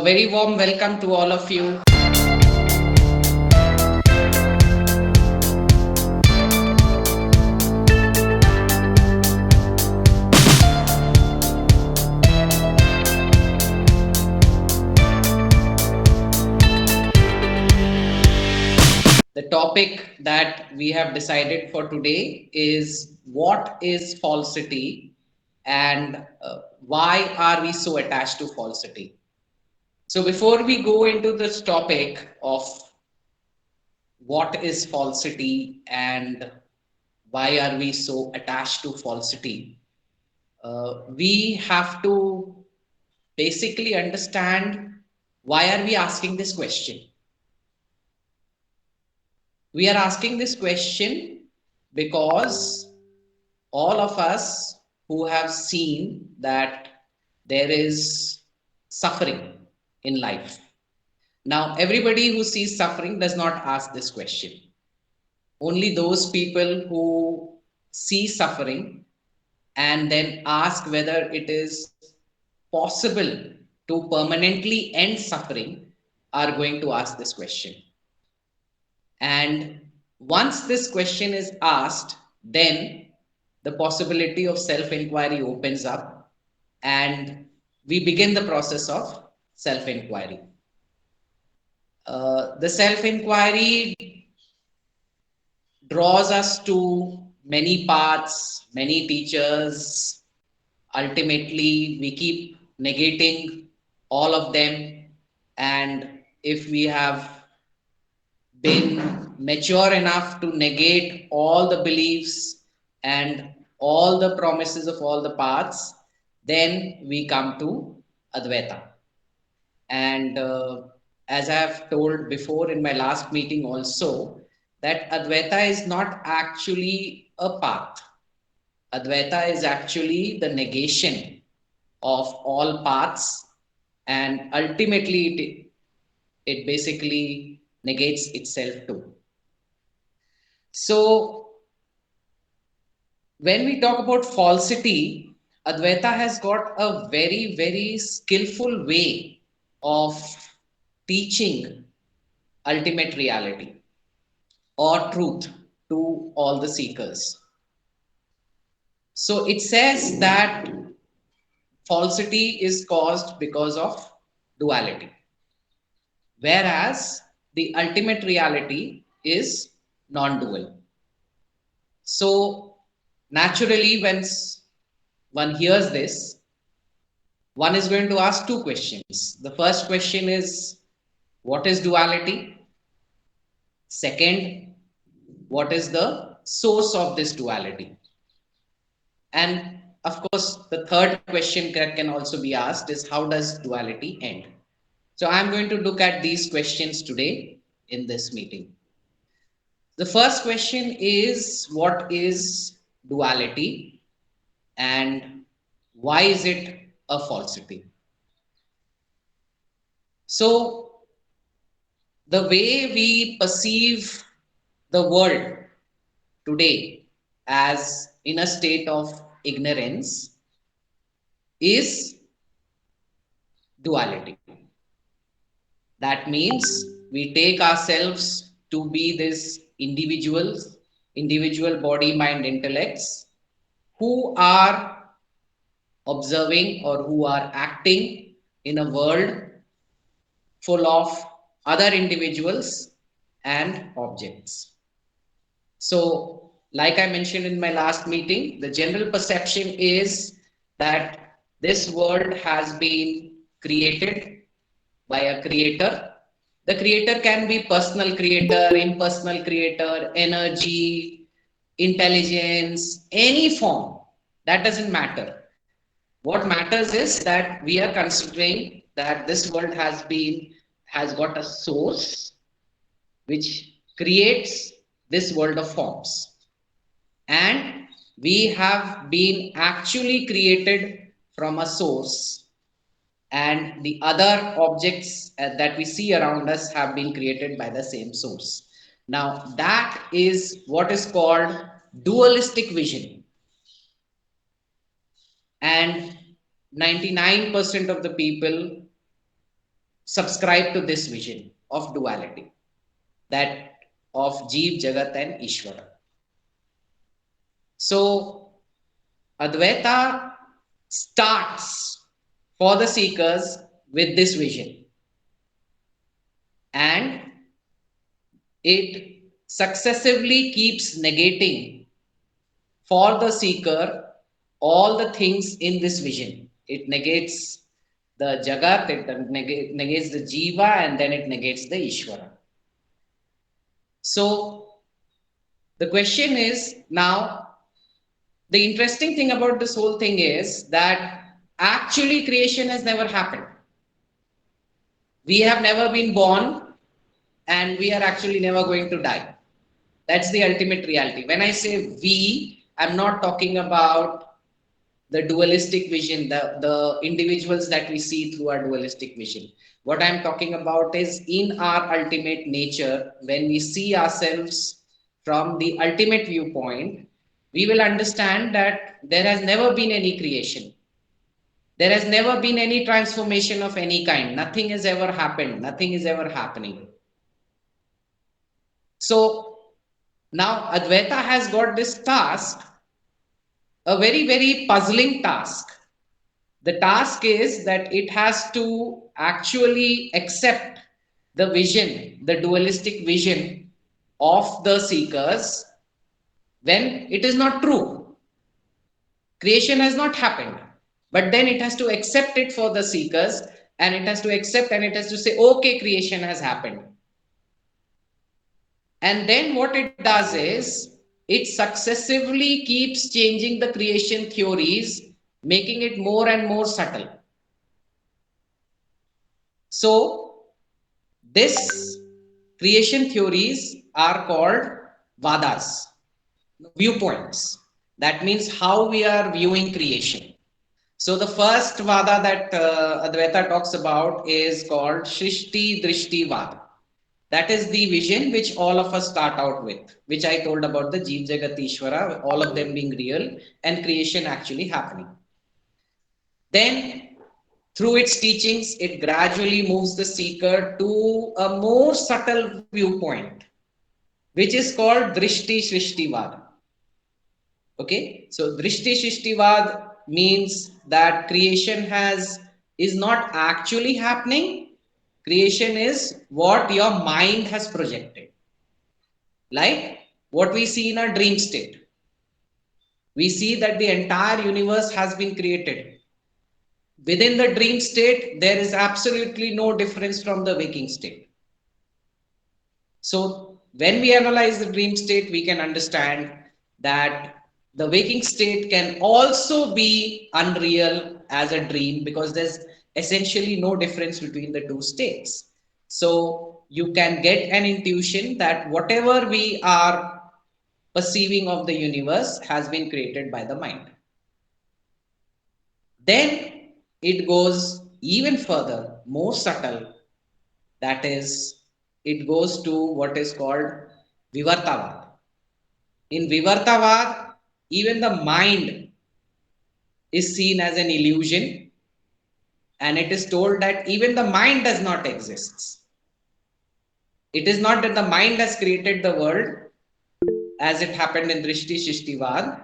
Very warm welcome to all of you. The topic that we have decided for today is what is falsity and why are we so attached to falsity? So, before we go into this topic of what is falsity and why are we so attached to falsity, we have to basically understand why are we asking this question. We are asking this question because all of us who have seen that there is suffering in life. Now, everybody who sees suffering does not ask this question. Only those people who see suffering and then ask whether it is possible to permanently end suffering are going to ask this question. And once this question is asked, then the possibility of self inquiry opens up and we begin the process of self inquiry. The self inquiry draws us to many paths, many teachers. Ultimately, we keep negating all of them. And if we have been mature enough to negate all the beliefs and all the promises of all the paths, then we come to Advaita. And as I have told before in my last meeting also, that Advaita is not actually a path. Advaita is actually the negation of all paths, and ultimately it basically negates itself too. So, when we talk about falsity, Advaita has got a very, very skillful way of teaching ultimate reality or truth to all the seekers. So it says that falsity is caused because of duality, whereas the ultimate reality is non dual. So, naturally, when one hears this, one is going to ask two questions. The first question is, what is duality? Second, what is the source of this duality? And of course, the third question that can also be asked is, how does duality end? So I'm going to look at these questions today in this meeting. The first question is, what is duality and why is it a falsity? So the way we perceive the world today as in a state of ignorance is duality. That means we take ourselves to be these individuals, individual body, mind, intellects who are observing or who are acting in a world full of other individuals and objects. So, like I mentioned in my last meeting, the general perception is that this world has been created by a creator. The creator can be personal creator, impersonal creator, energy, intelligence, any form. That doesn't matter. What matters is that we are considering that this world has got a source which creates this world of forms, and we have been actually created from a source, and the other objects that we see around us have been created by the same source. Now that is what is called dualistic vision, and 99% of the people subscribe to this vision of duality, that of Jeev, Jagat and Ishvara. So Advaita starts for the seekers with this vision, and it successively keeps negating for the seeker all the things in this vision. It negates the Jagat, it negates the Jiva, and then it negates the Ishvara. So the question is now, the interesting thing about this whole thing is that actually creation has never happened. We have never been born, and we are actually never going to die. That's the ultimate reality. When I say we, I'm not talking about the dualistic vision, the individuals that we see through our dualistic vision. What I'm talking about is in our ultimate nature, when we see ourselves from the ultimate viewpoint, we will understand that there has never been any creation. There has never been any transformation of any kind. Nothing has ever happened. Nothing is ever happening. So now Advaita has got this task, a very, very puzzling task. The task is that it has to actually accept the vision, the dualistic vision of the seekers when it is not true. Creation has not happened. But then it has to accept it for the seekers, and it has to accept and it has to say, okay, creation has happened. And then what it does is it successively keeps changing the creation theories, making it more and more subtle. So this creation theories are called Vadas, viewpoints. That means how we are viewing creation. So the first Vada that Advaita talks about is called Shrishti Drishti Vada. That is the vision which all of us start out with, which I told about the Jeev Jagat Ishvara, all of them being real and creation actually happening. Then through its teachings, it gradually moves the seeker to a more subtle viewpoint, which is called Drishti Shrishtivad. Okay, so Drishti Shrishtivad means that creation is not actually happening. Creation is what your mind has projected, like what we see in our dream state. We see that the entire universe has been created. Within the dream state, there is absolutely no difference from the waking state. So when we analyze the dream state, we can understand that the waking state can also be unreal as a dream, because there's essentially no difference between the two states. So you can get an intuition that whatever we are perceiving of the universe has been created by the mind. Then it goes even further, more subtle. That is, it goes to what is called Vivartavada. In Vivartavada, even the mind is seen as an illusion, and it is told that even the mind does not exist. It is not that the mind has created the world as it happened in Drishti Shishtivad.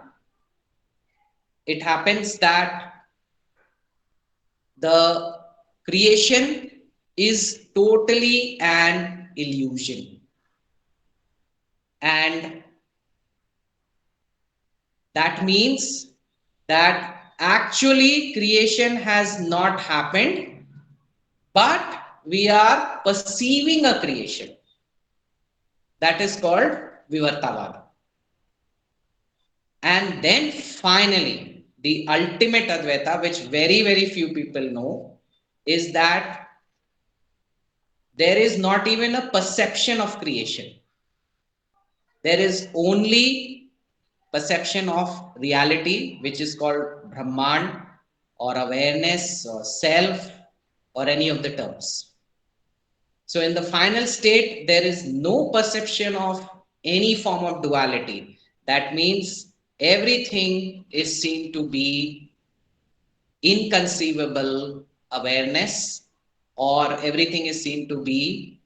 It happens that the creation is totally an illusion. And that means that actually creation has not happened, but we are perceiving a creation. That is called Vivartavada. And then finally, the ultimate Advaita, which very, very few people know, is that there is not even a perception of creation. There is only perception of reality, which is called Brahman or awareness or self or any of the terms. So in the final state, there is no perception of any form of duality. That means everything is seen to be inconceivable awareness, or everything is seen to be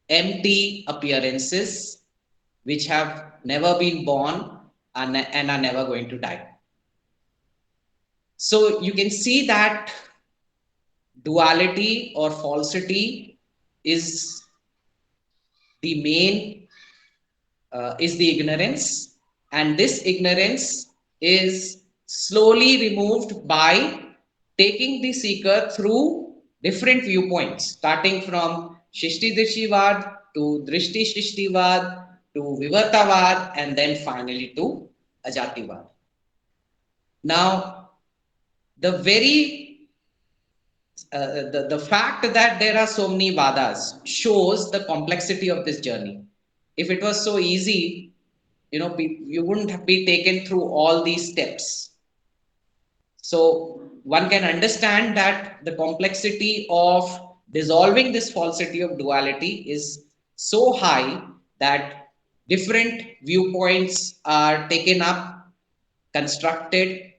empty appearances which have never been born and are never going to die. So you can see that duality or falsity is the main is the ignorance, and this ignorance is slowly removed by taking the seeker through different viewpoints, starting from Shishti Drishtivad to Drishti Shrishtivad to Vivartavad and then finally to Ajativad. Now, the very the fact that there are so many Vadas shows the complexity of this journey. If it was so easy, you wouldn't be taken through all these steps. So one can understand that the complexity of dissolving this falsity of duality is so high that different viewpoints are taken up, constructed,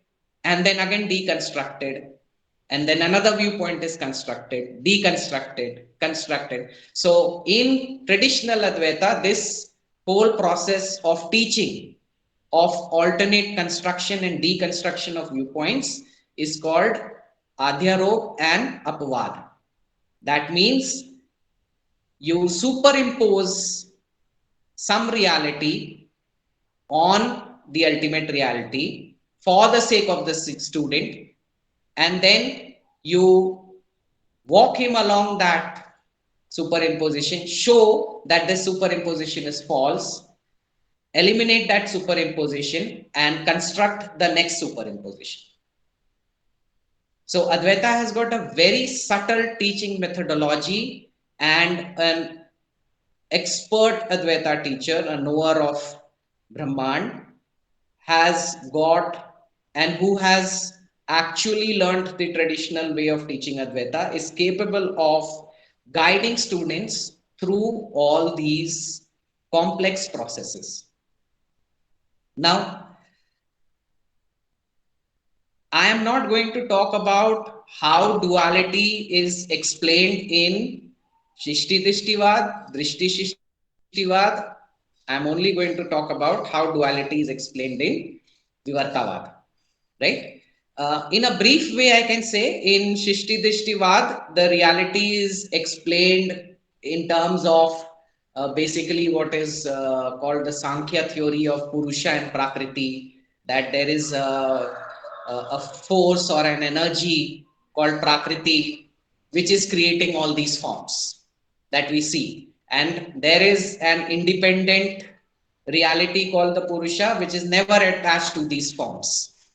and then again deconstructed, and then another viewpoint is constructed, deconstructed, constructed. So in traditional Advaita, this whole process of teaching of alternate construction and deconstruction of viewpoints is called Adhyarop and Apavad. That means you superimpose some reality on the ultimate reality for the sake of the student, and then you walk him along that superimposition, show that the superimposition is false, eliminate that superimposition, and construct the next superimposition. So Advaita has got a very subtle teaching methodology, and an expert Advaita teacher, a knower of Brahman, has got, and who has actually learned the traditional way of teaching Advaita, is capable of guiding students through all these complex processes. Now, I am not going to talk about how duality is explained in Shishti Drishtivad, Drishti Shishtivad. I am only going to talk about how duality is explained in Vivartavada, right? In a brief way, I can say in Shishti Drishtivad, the reality is explained in terms of basically what is called the Sankhya theory of Purusha and Prakriti, that there is a force or an energy called Prakriti, which is creating all these forms that we see. And there is an independent reality called the Purusha, which is never attached to these forms,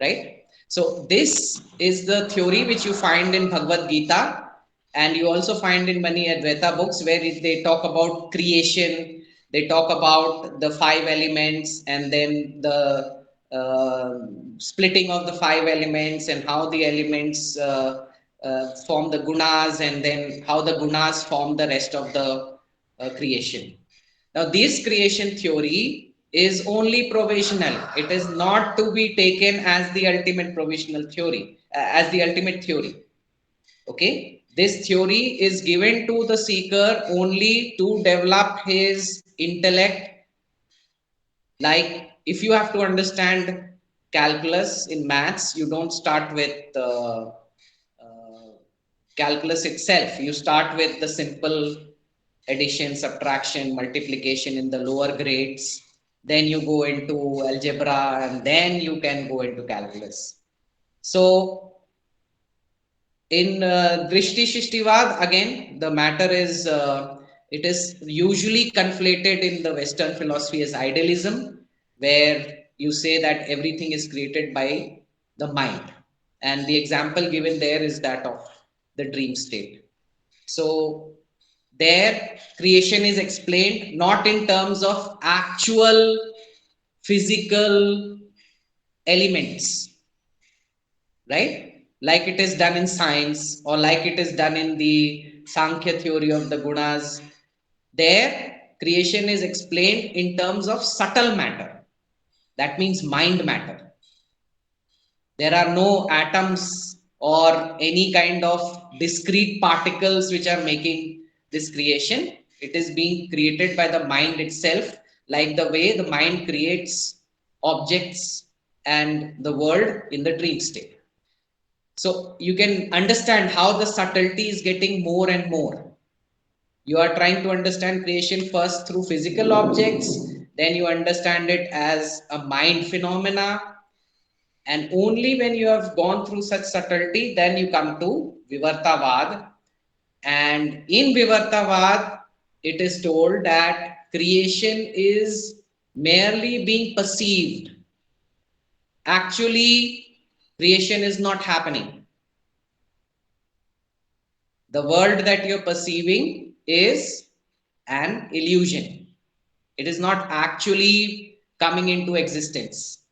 right? So this is the theory which you find in Bhagavad Gita, and you also find in many Advaita books where they talk about creation, they talk about the five elements, and then the splitting of the five elements and how the elements form the gunas, and then how the gunas form the rest of the creation. Now, this creation theory is only provisional. It is not to be taken as the ultimate provisional theory, as the ultimate theory. Okay, this theory is given to the seeker only to develop his intellect. Like if you have to understand calculus in maths, you don't start with calculus itself. You start with the simple addition, subtraction, multiplication in the lower grades. Then you go into algebra, and then you can go into calculus. So in Drishti Shishtivad, again, the matter is it is usually conflated in the Western philosophy as idealism, where you say that everything is created by the mind. And the example given there is that of the dream state. So there, creation is explained not in terms of actual physical elements, right? Like it is done in science, or like it is done in the Sankhya theory of the gunas. There, creation is explained in terms of subtle matter. That means mind matter. There are no atoms or any kind of discrete particles which are making this creation. It is being created by the mind itself, like the way the mind creates objects and the world in the dream state. So you can understand how the subtlety is getting more and more. You are trying to understand creation first through physical objects, then you understand it as a mind phenomena, and only when you have gone through such subtlety, then you come to Vivartavad. And in Vivartavad, it is told that creation is merely being perceived. Actually, creation is not happening. The world that you're perceiving is an illusion. It is not actually coming into existence.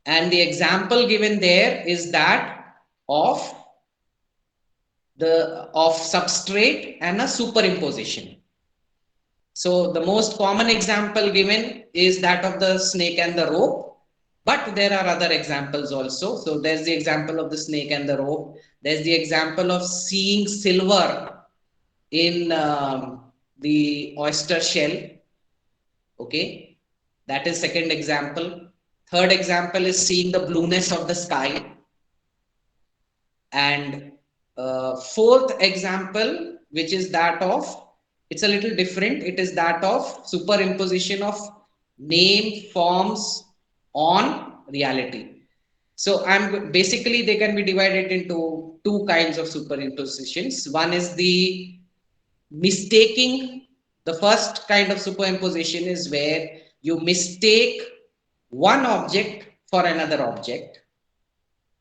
And the example given there is that of substrate and a superimposition. So the most common example given is that of the snake and the rope, but there are other examples also. So there's the example of the snake and the rope. There's the example of seeing silver in the oyster shell. Okay, that is second example. Third example is seeing the blueness of the sky. And fourth example, which is that of, it's a little different, it is that of superimposition of name forms on reality. So I'm basically, they can be divided into two kinds of superimpositions. One is the mistaking. The first kind of superimposition is where you mistake one object for another object.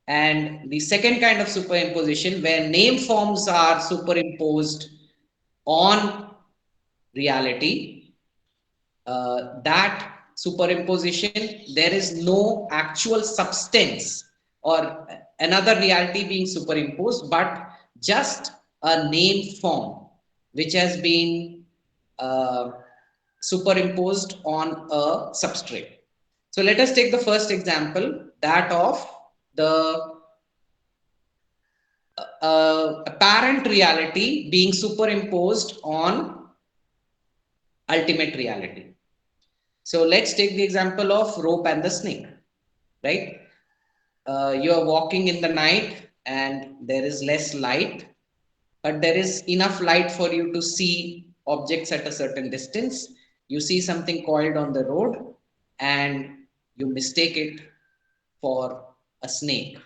And the second kind of superimposition, where name forms are superimposed on reality, that superimposition, there is no actual substance or another reality being superimposed, but just a name form which has been uh, superimposed on a substrate. So let us take the first example, that of the apparent reality being superimposed on ultimate reality. So let's take the example of rope and the snake, right? You are walking in the night and there is less light, but there is enough light for you to see objects at a certain distance. You see something coiled on the road and you mistake it for a snake,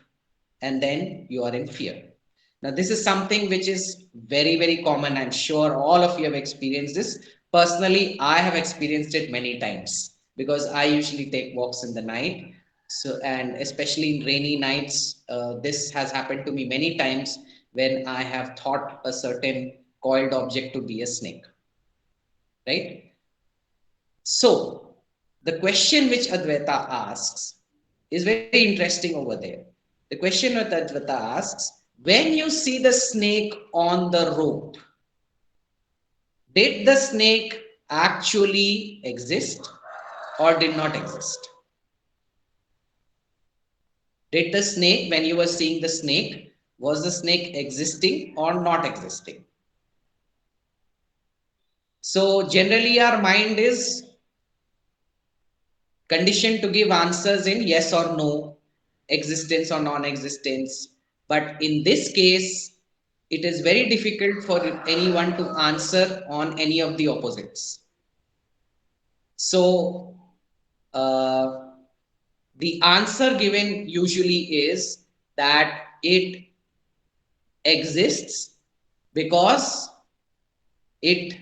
and then you are in fear. Now, this is something which is very, very common. I'm sure all of you have experienced this. Personally, I have experienced it many times because I usually take walks in the night. So, and especially in rainy nights, this has happened to me many times when I have thought a certain coiled object to be a snake, right? So, the question which Advaita asks is very interesting over there. The question that Advaita asks, when you see the snake on the rope, did the snake actually exist or did not exist? Did the snake, when you were seeing the snake, was the snake existing or not existing? So generally our mind is conditioned to give answers in yes or no, existence or non-existence. But in this case, it is very difficult for anyone to answer on any of the opposites. So the answer given usually is that it exists because it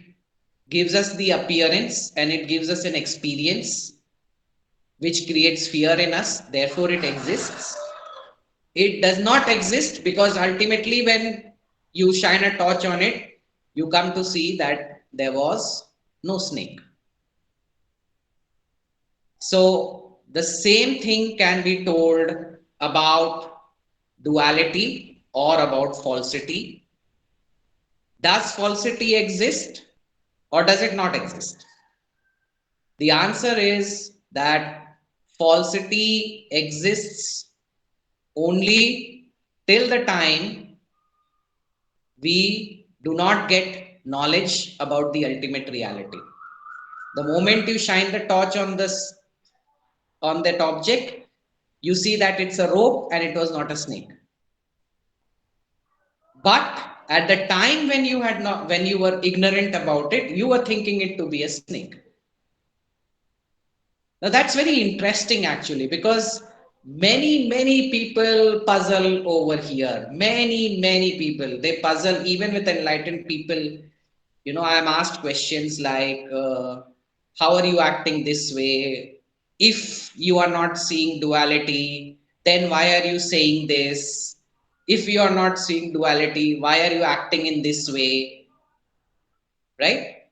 gives us the appearance and it gives us an experience which creates fear in us, therefore it exists. It does not exist because ultimately when you shine a torch on it, you come to see that there was no snake. So the same thing can be told about duality or about falsity. Does falsity exist or does it not exist? The answer is that falsity exists only till the time we do not get knowledge about the ultimate reality. The moment you shine the torch on that object, you see that it's a rope and it was not a snake. But at the time when you had not, when you were ignorant about it, you were thinking it to be a snake. Now that's very interesting actually, because many people puzzle over here. Many people, they puzzle even with enlightened people. You know, I am asked questions like, how are you acting this way? If you are not seeing duality, then why are you saying this? If you are not seeing duality, why are you acting in this way? Right?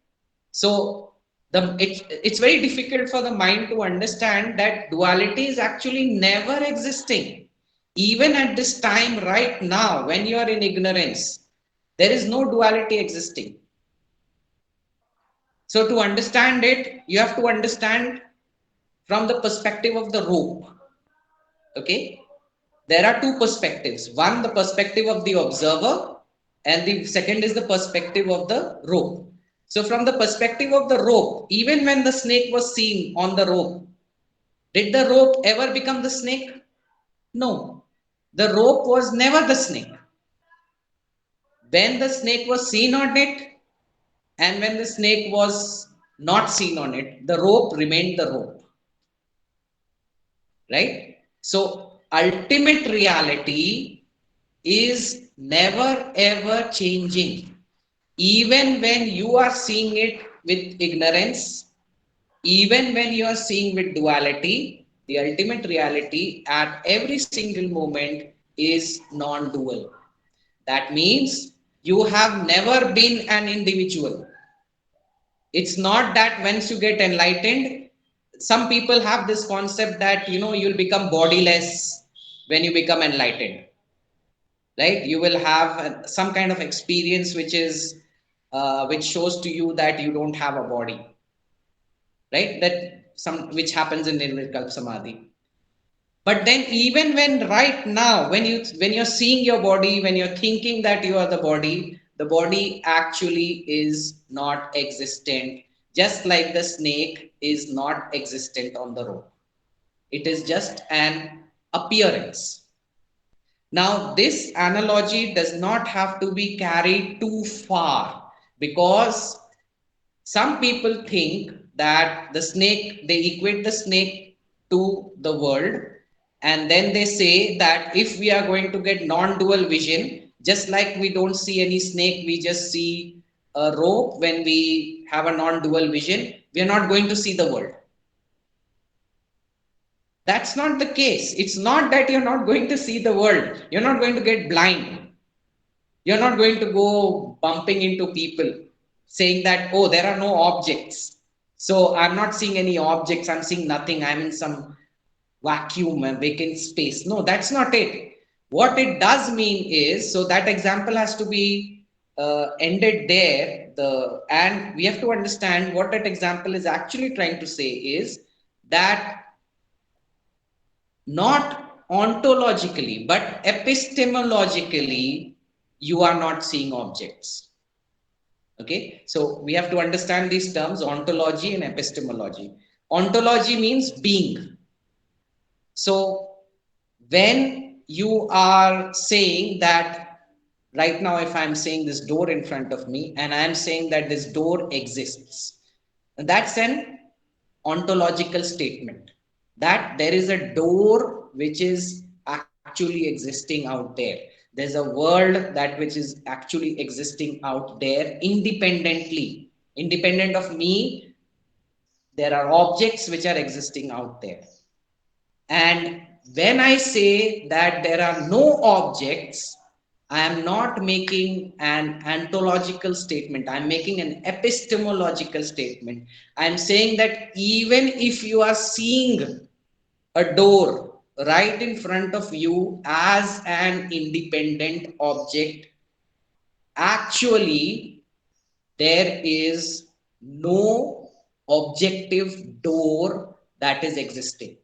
So it's very difficult for the mind to understand that duality is actually never existing. Even at this time, right now, when you are in ignorance, there is no duality existing. So to understand it, you have to understand from the perspective of the rope. Okay, there are two perspectives. One, the perspective of the observer, and the second is the perspective of the rope. So from the perspective of the rope, even when the snake was seen on the rope, did the rope ever become the snake? No, the rope was never the snake. When the snake was seen on it, and when the snake was not seen on it, the rope remained the rope. Right? So ultimate reality is never ever changing. Even when you are seeing it with ignorance, even when you are seeing with duality, the ultimate reality at every single moment is non-dual. That means you have never been an individual. It's not that once you get enlightened, some people have this concept that, you know, you'll become bodiless when you become enlightened, right? You will have some kind of experience which is which shows to you that you don't have a body, right? That some which happens in nirvikalp samadhi. But then even when right now, when you're seeing your body, when you're thinking that you are the body actually is not existent, just like the snake is not existent on the rope. It is just an appearance. Now this analogy does not have to be carried too far, because some people think that the snake, they equate the snake to the world, and then they say that if we are going to get non-dual vision, just like we don't see any snake, we just see a rope. When we have a non-dual vision, we are not going to see the world. That's not the case. It's not that you're not going to see the world. You're not going to get blind. You're not going to go bumping into people saying that, oh, there are no objects. So I'm not seeing any objects. I'm seeing nothing. I'm in some vacuum and vacant space. No, that's not it. What it does mean is, so that example has to be ended there. And we have to understand what that example is actually trying to say is that not ontologically, but epistemologically, you are not seeing objects. Okay, so we have to understand these terms, ontology and epistemology. Ontology means being. So when you are saying that, right now, if I'm saying this door in front of me and I'm saying that this door exists, that's an ontological statement, that there is a door which is actually existing out there. There's a world that which is actually existing out there independent of me. There are objects which are existing out there. And when I say that there are no objects, I am not making an ontological statement. I'm making an epistemological statement. I'm saying that even if you are seeing a door right in front of you as an independent object, actually, there is no objective door that is existing.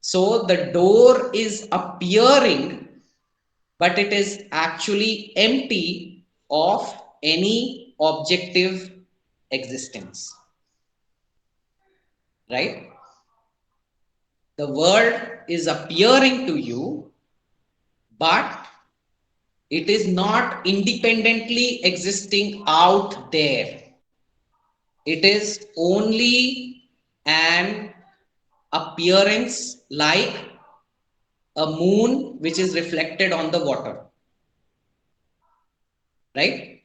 So the door is appearing, but it is actually empty of any objective existence, right? The world is appearing to you, but it is not independently existing out there. It is only an appearance like a moon which is reflected on the water, right?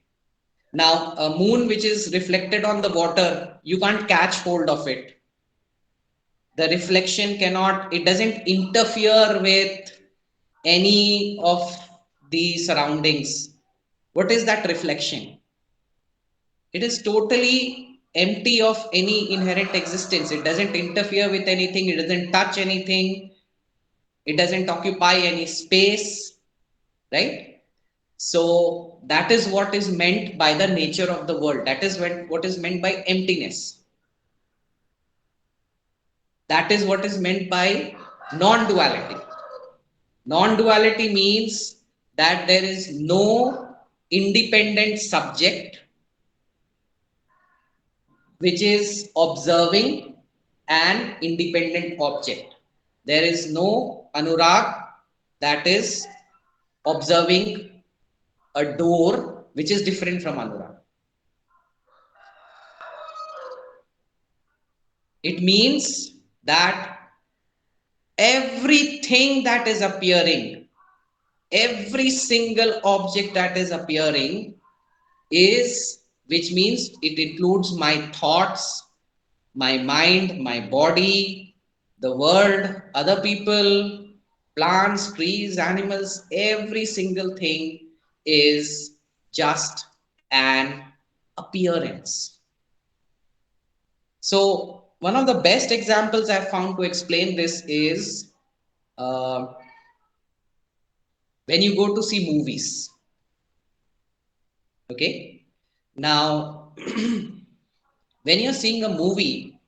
Now, a moon which is reflected on the water, you can't catch hold of it. The reflection cannot, it doesn't interfere with any of the surroundings. What is that reflection? It is totally empty of any inherent existence. It doesn't interfere with anything, it doesn't touch anything, it doesn't occupy any space, right? So that is what is meant by the nature of the world. That is what is meant by emptiness. That is what is meant by non-duality. Non-duality means that there is no independent subject which is observing an independent object. There is no anurag that is observing a door which is different from anurag. It means that everything that is appearing, every single object that is appearing is, which means it includes my thoughts, my mind, my body, the world, other people, plants, trees, animals, every single thing is just an appearance. So, one of the best examples I've found to explain this is uh, when you go to see movies. Okay. Now, when you're seeing a movie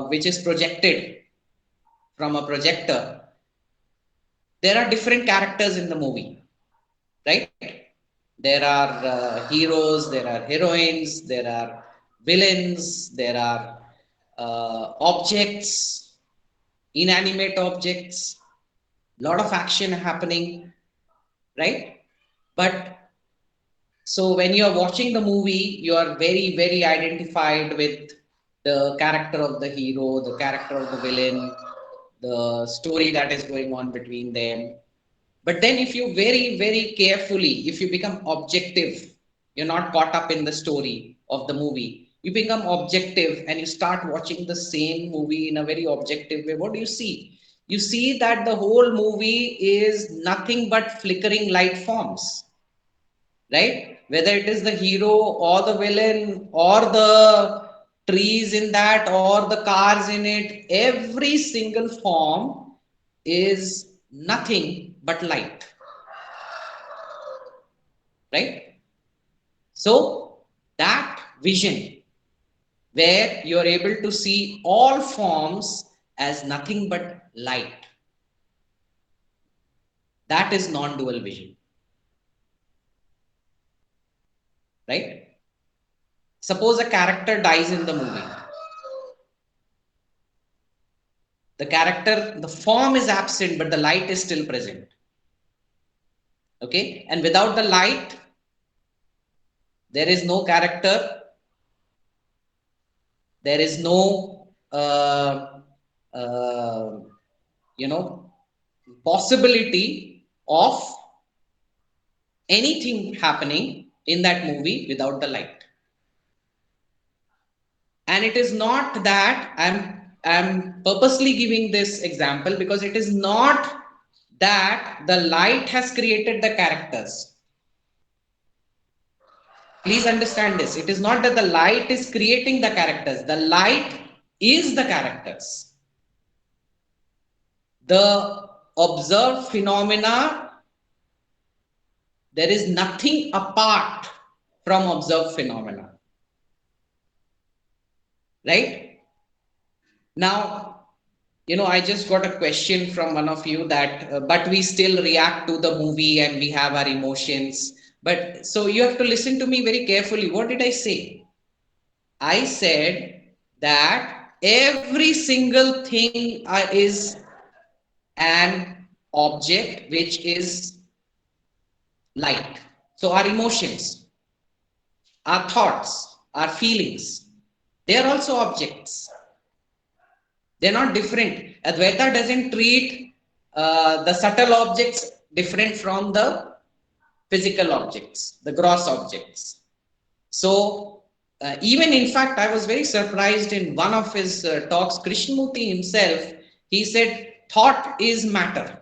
which is projected from a projector, there are different characters in the movie, right? There are heroes, there are heroines, there are villains, there are objects, inanimate objects, lot of action happening, right? But so when you are watching the movie, you are very, very identified with the character of the hero, the character of the villain, the story that is going on between them. But then if you very, very carefully, if you become objective, you're not caught up in the story of the movie, you become objective and you start watching the same movie in a very objective way. What do you see? You see that the whole movie is nothing but flickering light forms, right? Whether it is the hero or the villain or the trees in that or the cars in it, every single form is nothing but light, right? So that vision where you're able to see all forms as nothing but light, that is non-dual vision, right? Suppose a character dies in the movie. The character, the form is absent, but the light is still present. Okay, and without the light, there is no character, there is no, uh, you know, possibility of anything happening in that movie without the light. And it is not that I'm purposely giving this example because it is not that the light has created the characters. Please understand this. It is not that the light is creating the characters. The light is the characters. The observed phenomena, there is nothing apart from observed phenomena. Right? Now, I just got a question from one of you that, but we still react to the movie and we have our emotions. But so you have to listen to me very carefully. What did I say? I said that every single thing is an object which is light. So our emotions, our thoughts, our feelings, they are also objects. They're not different. Advaita doesn't treat the subtle objects different from the physical objects, the gross objects. So, even in fact, I was very surprised in one of his talks, Krishnamurti himself, he said, thought is matter.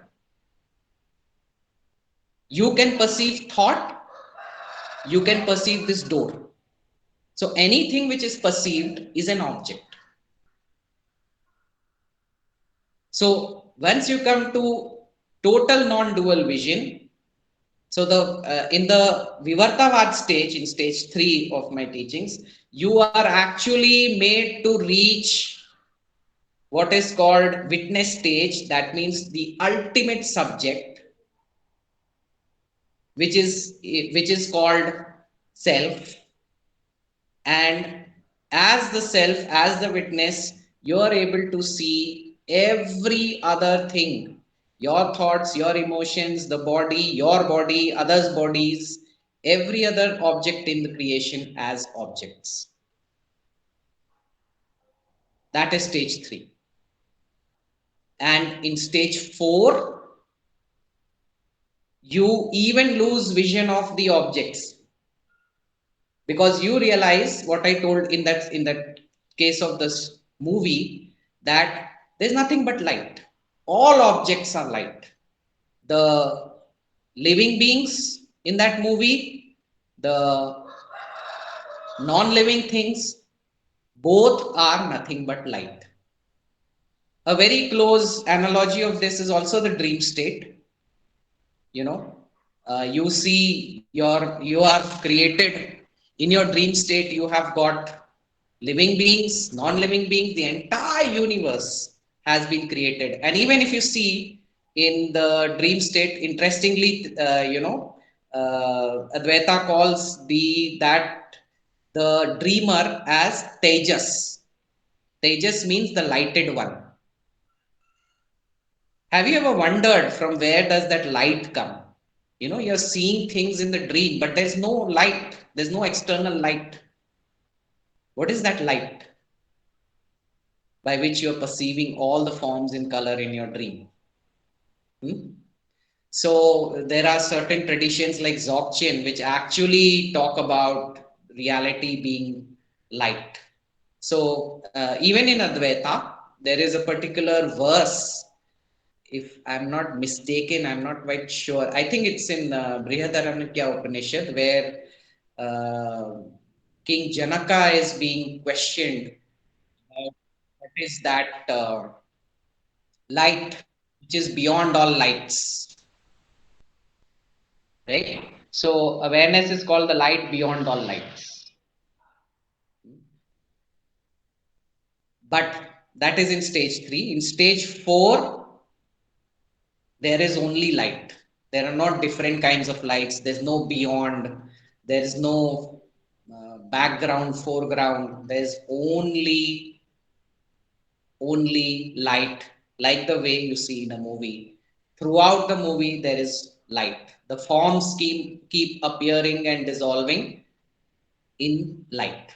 You can perceive thought, you can perceive this door. So, anything which is perceived is an object. So, once you come to total non-dual vision, so in the Vivartavada stage, in stage 3 of my teachings, you are actually made to reach what is called witness stage. That means the ultimate subject, which is called self. And as the self, as the witness, you are able to see every other thing, your thoughts, your emotions, the body, your body, others' bodies, every other object in the creation as objects. That is stage 3. And in stage 4, you even lose vision of the objects, because you realize what I told in that case of this movie, that there's nothing but light. All objects are light. The living beings in that movie, the non-living things, both are nothing but light. A very close analogy of this is also the dream state. You know, you see you are created in your dream state. You have got living beings, non-living beings, the entire universe has been created. And even if you see in the dream state, interestingly, Advaita calls the dreamer as Tejas. Tejas means the lighted one. Have you ever wondered from where does that light come? You're seeing things in the dream, but there's no light. There's no external light. What is that light by which you're perceiving all the forms in color in your dream? Hmm? So there are certain traditions like Dzogchen which actually talk about reality being light. So even in Advaita, there is a particular verse. If I'm not mistaken, I'm not quite sure. I think it's in Brihadaranyaka Upanishad, where uh, King Janaka is being questioned. What is that light which is beyond all lights, right? So awareness is called the light beyond all lights. But that is in stage 3. In stage 4, there is only light. There are not different kinds of lights. There's no beyond. There is no background, foreground. There's only light, like the way you see in a movie. Throughout the movie, there is light. The forms keep appearing and dissolving in light.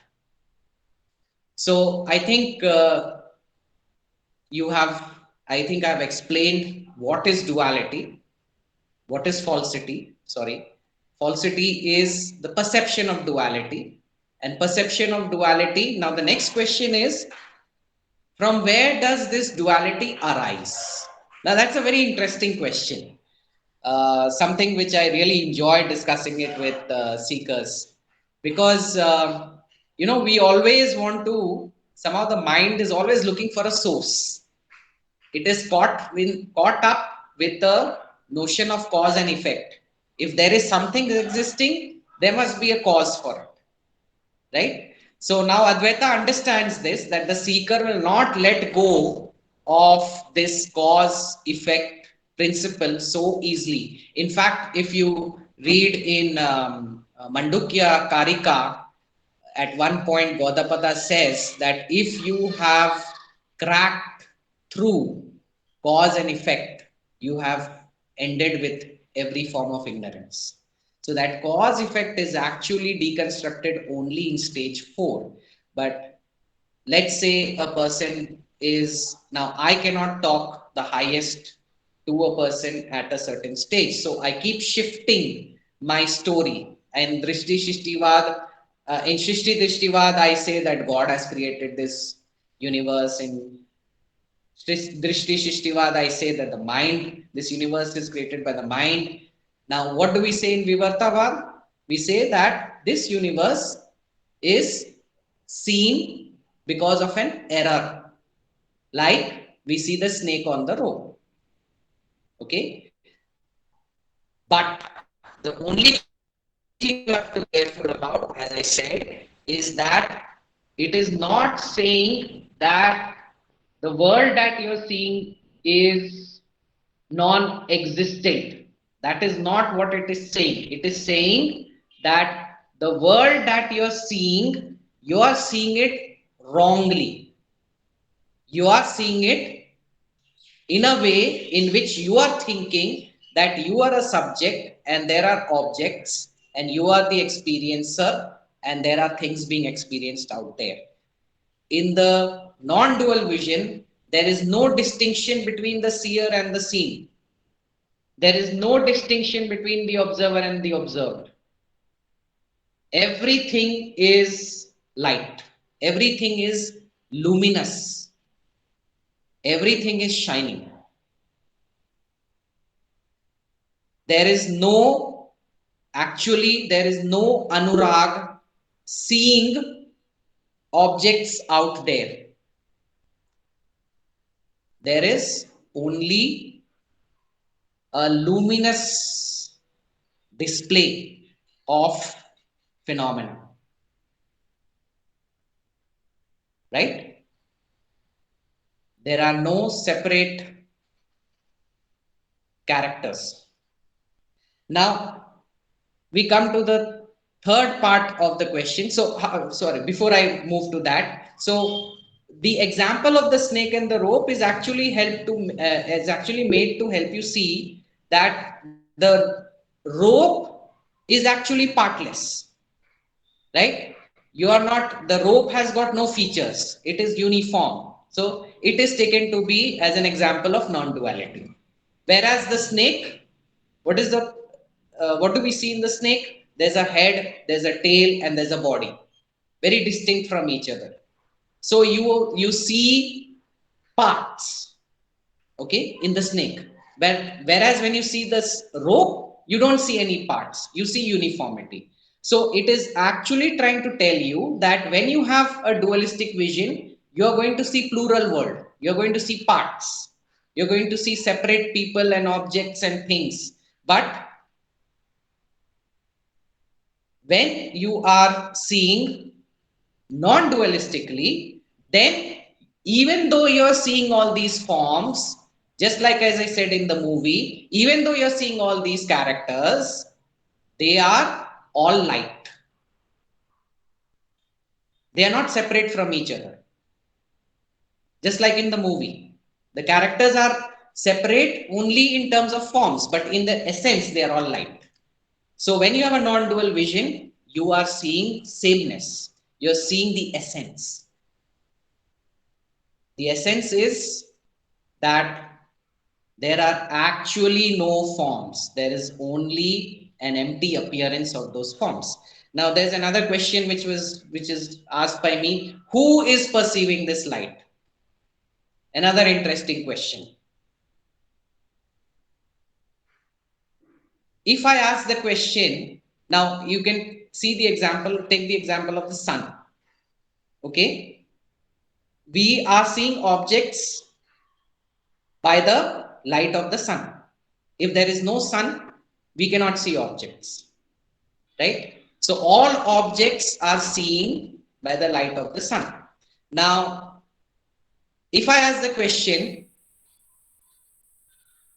So you have, I think I've explained what is duality, what is falsity. Sorry, falsity is the perception of duality, and perception of duality. Now, the next question is, from where does this duality arise? Now, that's a very interesting question. Something which I really enjoy discussing it with seekers, because we always want to, somehow the mind is always looking for a source. It is caught up with the notion of cause and effect. If there is something existing, there must be a cause for it, right? So now Advaita understands this, that the seeker will not let go of this cause effect principle so easily. In fact, if you read in Mandukya Karika, at one point Gaudapada says that if you have cracked through cause and effect, you have ended with every form of ignorance. So that cause effect is actually deconstructed only in stage 4. But let's say a person is, now I cannot talk the highest to a person at a certain stage, so I keep shifting my story. And drishti shishtivad, in shishti drishtivad I say that God has created this universe. In drishti shishtivad I say that the mind, this universe is created by the mind. Now what do we say in Vivartavad? We say that this universe is seen because of an error, like we see the snake on the rope. Okay, but the only thing you have to be careful about, as I said, is that it is not saying that the world that you're seeing is non-existent. That is not what it is saying. It is saying that the world that you are seeing it wrongly. You are seeing it in a way in which you are thinking that you are a subject and there are objects and you are the experiencer and there are things being experienced out there. In the non-dual vision, there is no distinction between the seer and the seen. There is no distinction between the observer and the observed. Everything is light. Everything is luminous. Everything is shining. There is no, actually, there is no anurag seeing objects out there. There is only a luminous display of phenomena, right? There are no separate characters. Now, we come to the third part of the question. So, sorry, before I move to that, so the example of the snake and the rope is actually is actually made to help you see that the rope is actually partless, right? You are not, the rope has got no features, it is uniform. So it is taken to be as an example of non-duality. Whereas the snake, what is the, what do we see in the snake? There's a head, there's a tail, and there's a body, very distinct from each other. So you see parts, okay, in the snake. Whereas when you see this rope, you don't see any parts, you see uniformity. So it is actually trying to tell you that when you have a dualistic vision, you are going to see plural world, you're going to see parts, you're going to see separate people and objects and things. But when you are seeing non-dualistically, then even though you're seeing all these forms, just like as I said in the movie, even though you're seeing all these characters, they are all light. They are not separate from each other. Just like in the movie, the characters are separate only in terms of forms, but in the essence, they are all light. So when you have a non-dual vision, you are seeing sameness. You're seeing the essence. The essence is that there are actually no forms. There is only an empty appearance of those forms. Now there's another question which is asked by me. Who is perceiving this light? Another interesting question. If I ask the question, now you can see the example, take the example of the sun. Okay. We are seeing objects by the light of the sun. If there is no sun, we cannot see objects, right? So all objects are seen by the light of the sun. Now, If I ask the question,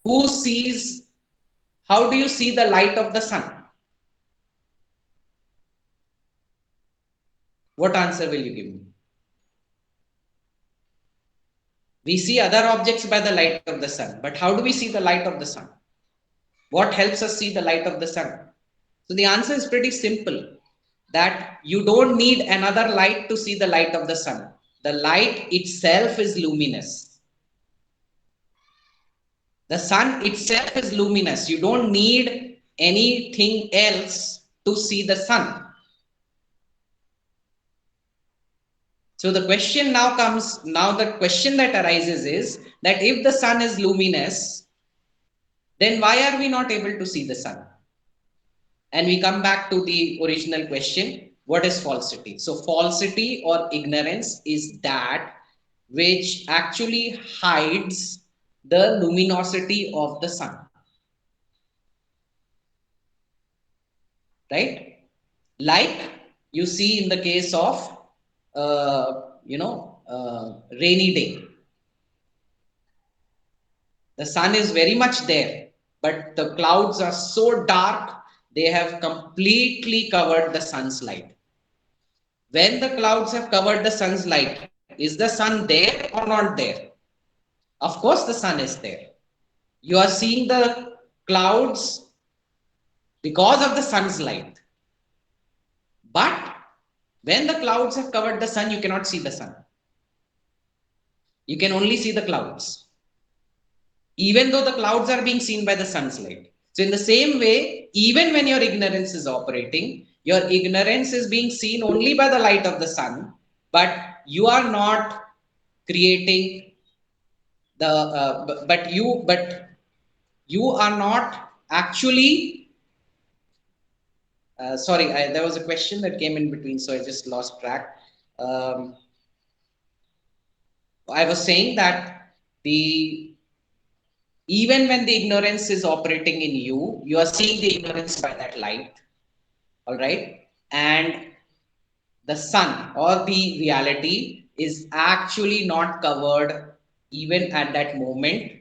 who sees, how do you see the light of the sun? What answer will you give me? We see other objects by the light of the sun, but how do we see the light of the sun? What helps us see the light of the sun? So the answer is pretty simple, that you don't need another light to see the light of the sun. The light itself is luminous. The sun itself is luminous. You don't need anything else to see the sun. So the question now comes, now the question that arises is that if the sun is luminous, then why are we not able to see the sun? And we come back to the original question, what is falsity? So falsity or ignorance is that which actually hides the luminosity of the sun, right? Like you see in the case of rainy day, the sun is very much there, but the clouds are so dark, they have completely covered the sun's light. When the clouds have covered the sun's light, is the sun there or not there? Of course, the sun is there. You are seeing the clouds because of the sun's light. But when the clouds have covered the sun, you cannot see the sun. You can only see the clouds, even though the clouds are being seen by the sun's light. So, in the same way, even when your ignorance is operating, your ignorance is being seen only by the light of the sun, but you are not creating the but you are not actually sorry, there was a question that came in between, so I just lost track. um, I was saying that the even when the ignorance is operating in you, you are seeing the ignorance by that light, all right? And the sun or the reality is actually not covered even at that moment,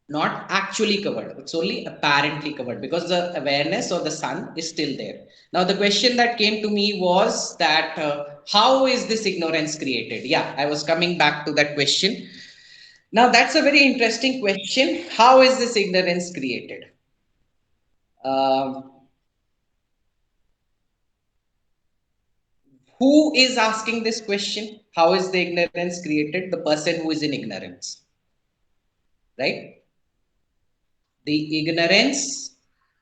not actually covered. It's only apparently covered because the awareness or the sun is still there. Now, the question that came to me was that how is this ignorance created? Yeah, I was coming back to that question. Now, that's a very interesting question. How is this ignorance created? Um, who is asking this question? How is the ignorance created? The person who is in ignorance, right? The ignorance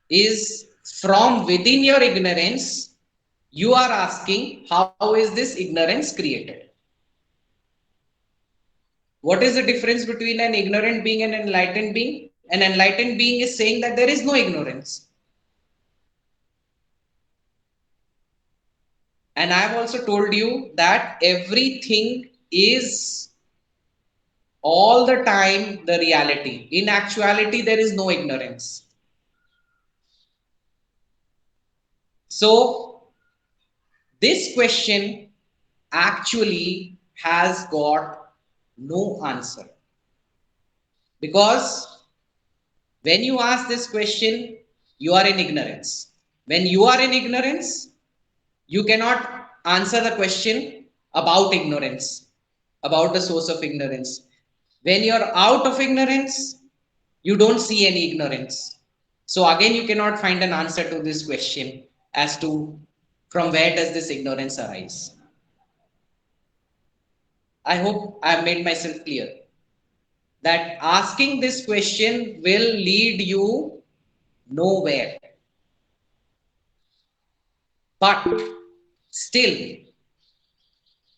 is from within your ignorance. You are asking, how is this ignorance created? What is the difference between an ignorant being and an enlightened being? An enlightened being is saying that there is no ignorance. And I have also told you that everything is all the time the reality. In actuality, there is no ignorance. So, this question actually has got no answer, because when you ask this question, you are in ignorance. When you are in ignorance, you cannot answer the question about ignorance, about the source of ignorance. When you're out of ignorance, you don't see any ignorance. So again, you cannot find an answer to this question as to from where does this ignorance arise. I hope I have made myself clear that asking this question will lead you nowhere. But still,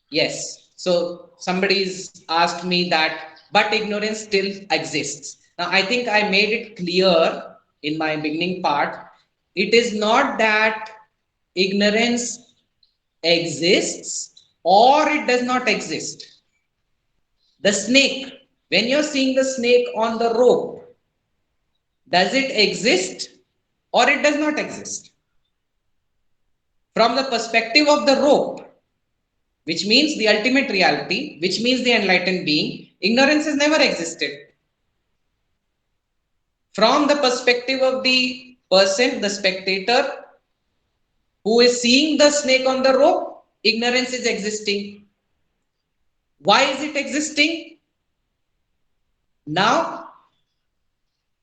yes. So somebody's asked me that, but ignorance still exists. Now, I think I made it clear in my beginning part. It is not that ignorance exists or it does not exist. The snake, when you're seeing the snake on the rope, does it exist or it does not exist? From the perspective of the rope, which means the ultimate reality, which means the enlightened being, ignorance has never existed. From the perspective of the person, the spectator who is seeing the snake on the rope, ignorance is existing. Why is it existing? Now,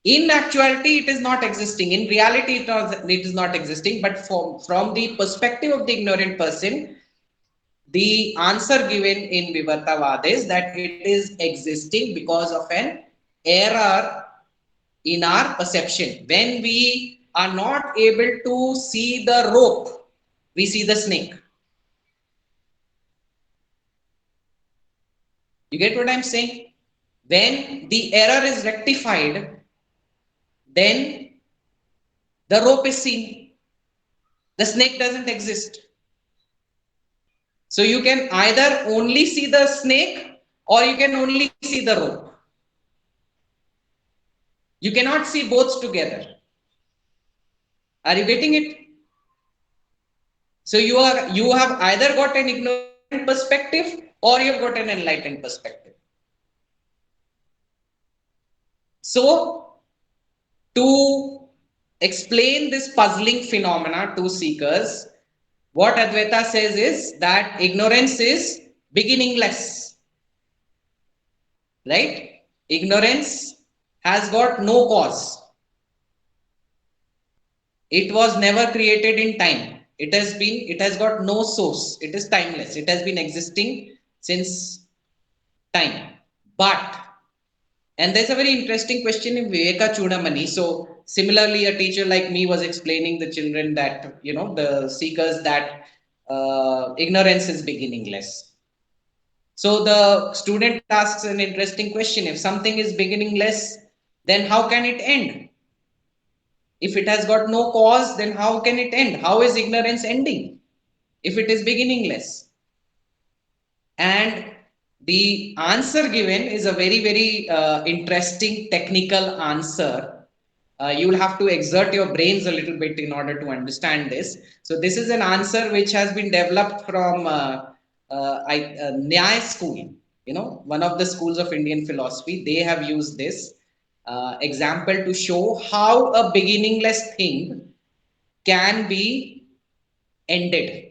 in actuality, it is not existing. In reality, it is not existing. But from the perspective of the ignorant person, the answer given in Vivartavada is that it is existing because of an error in our perception. When we are not able to see the rope, we see the snake. You get what I'm saying? When the error is rectified, then the rope is seen. The snake doesn't exist. So you can either only see the snake or you can only see the rope. You cannot see both together. Are you getting it? So you have either got an ignorant perspective or you've got an enlightened perspective. So to explain this puzzling phenomena to seekers, what Advaita says is that ignorance is beginningless. Right? Ignorance has got no cause. It was never created in time. It has got no source. It is timeless. It has been existing since time. But, and there's a very interesting question in Viveka Chudamani. So similarly, a teacher like me was explaining the children that, the seekers that ignorance is beginningless. So the student asks an interesting question. If something is beginningless, then how can it end? If it has got no cause, then how can it end? How is ignorance ending if it is beginningless? And the answer given is a very, very interesting technical answer. You will have to exert your brains a little bit in order to understand this. So this is an answer which has been developed from Nyaya school, one of the schools of Indian philosophy. They have used this example to show how a beginningless thing can be ended.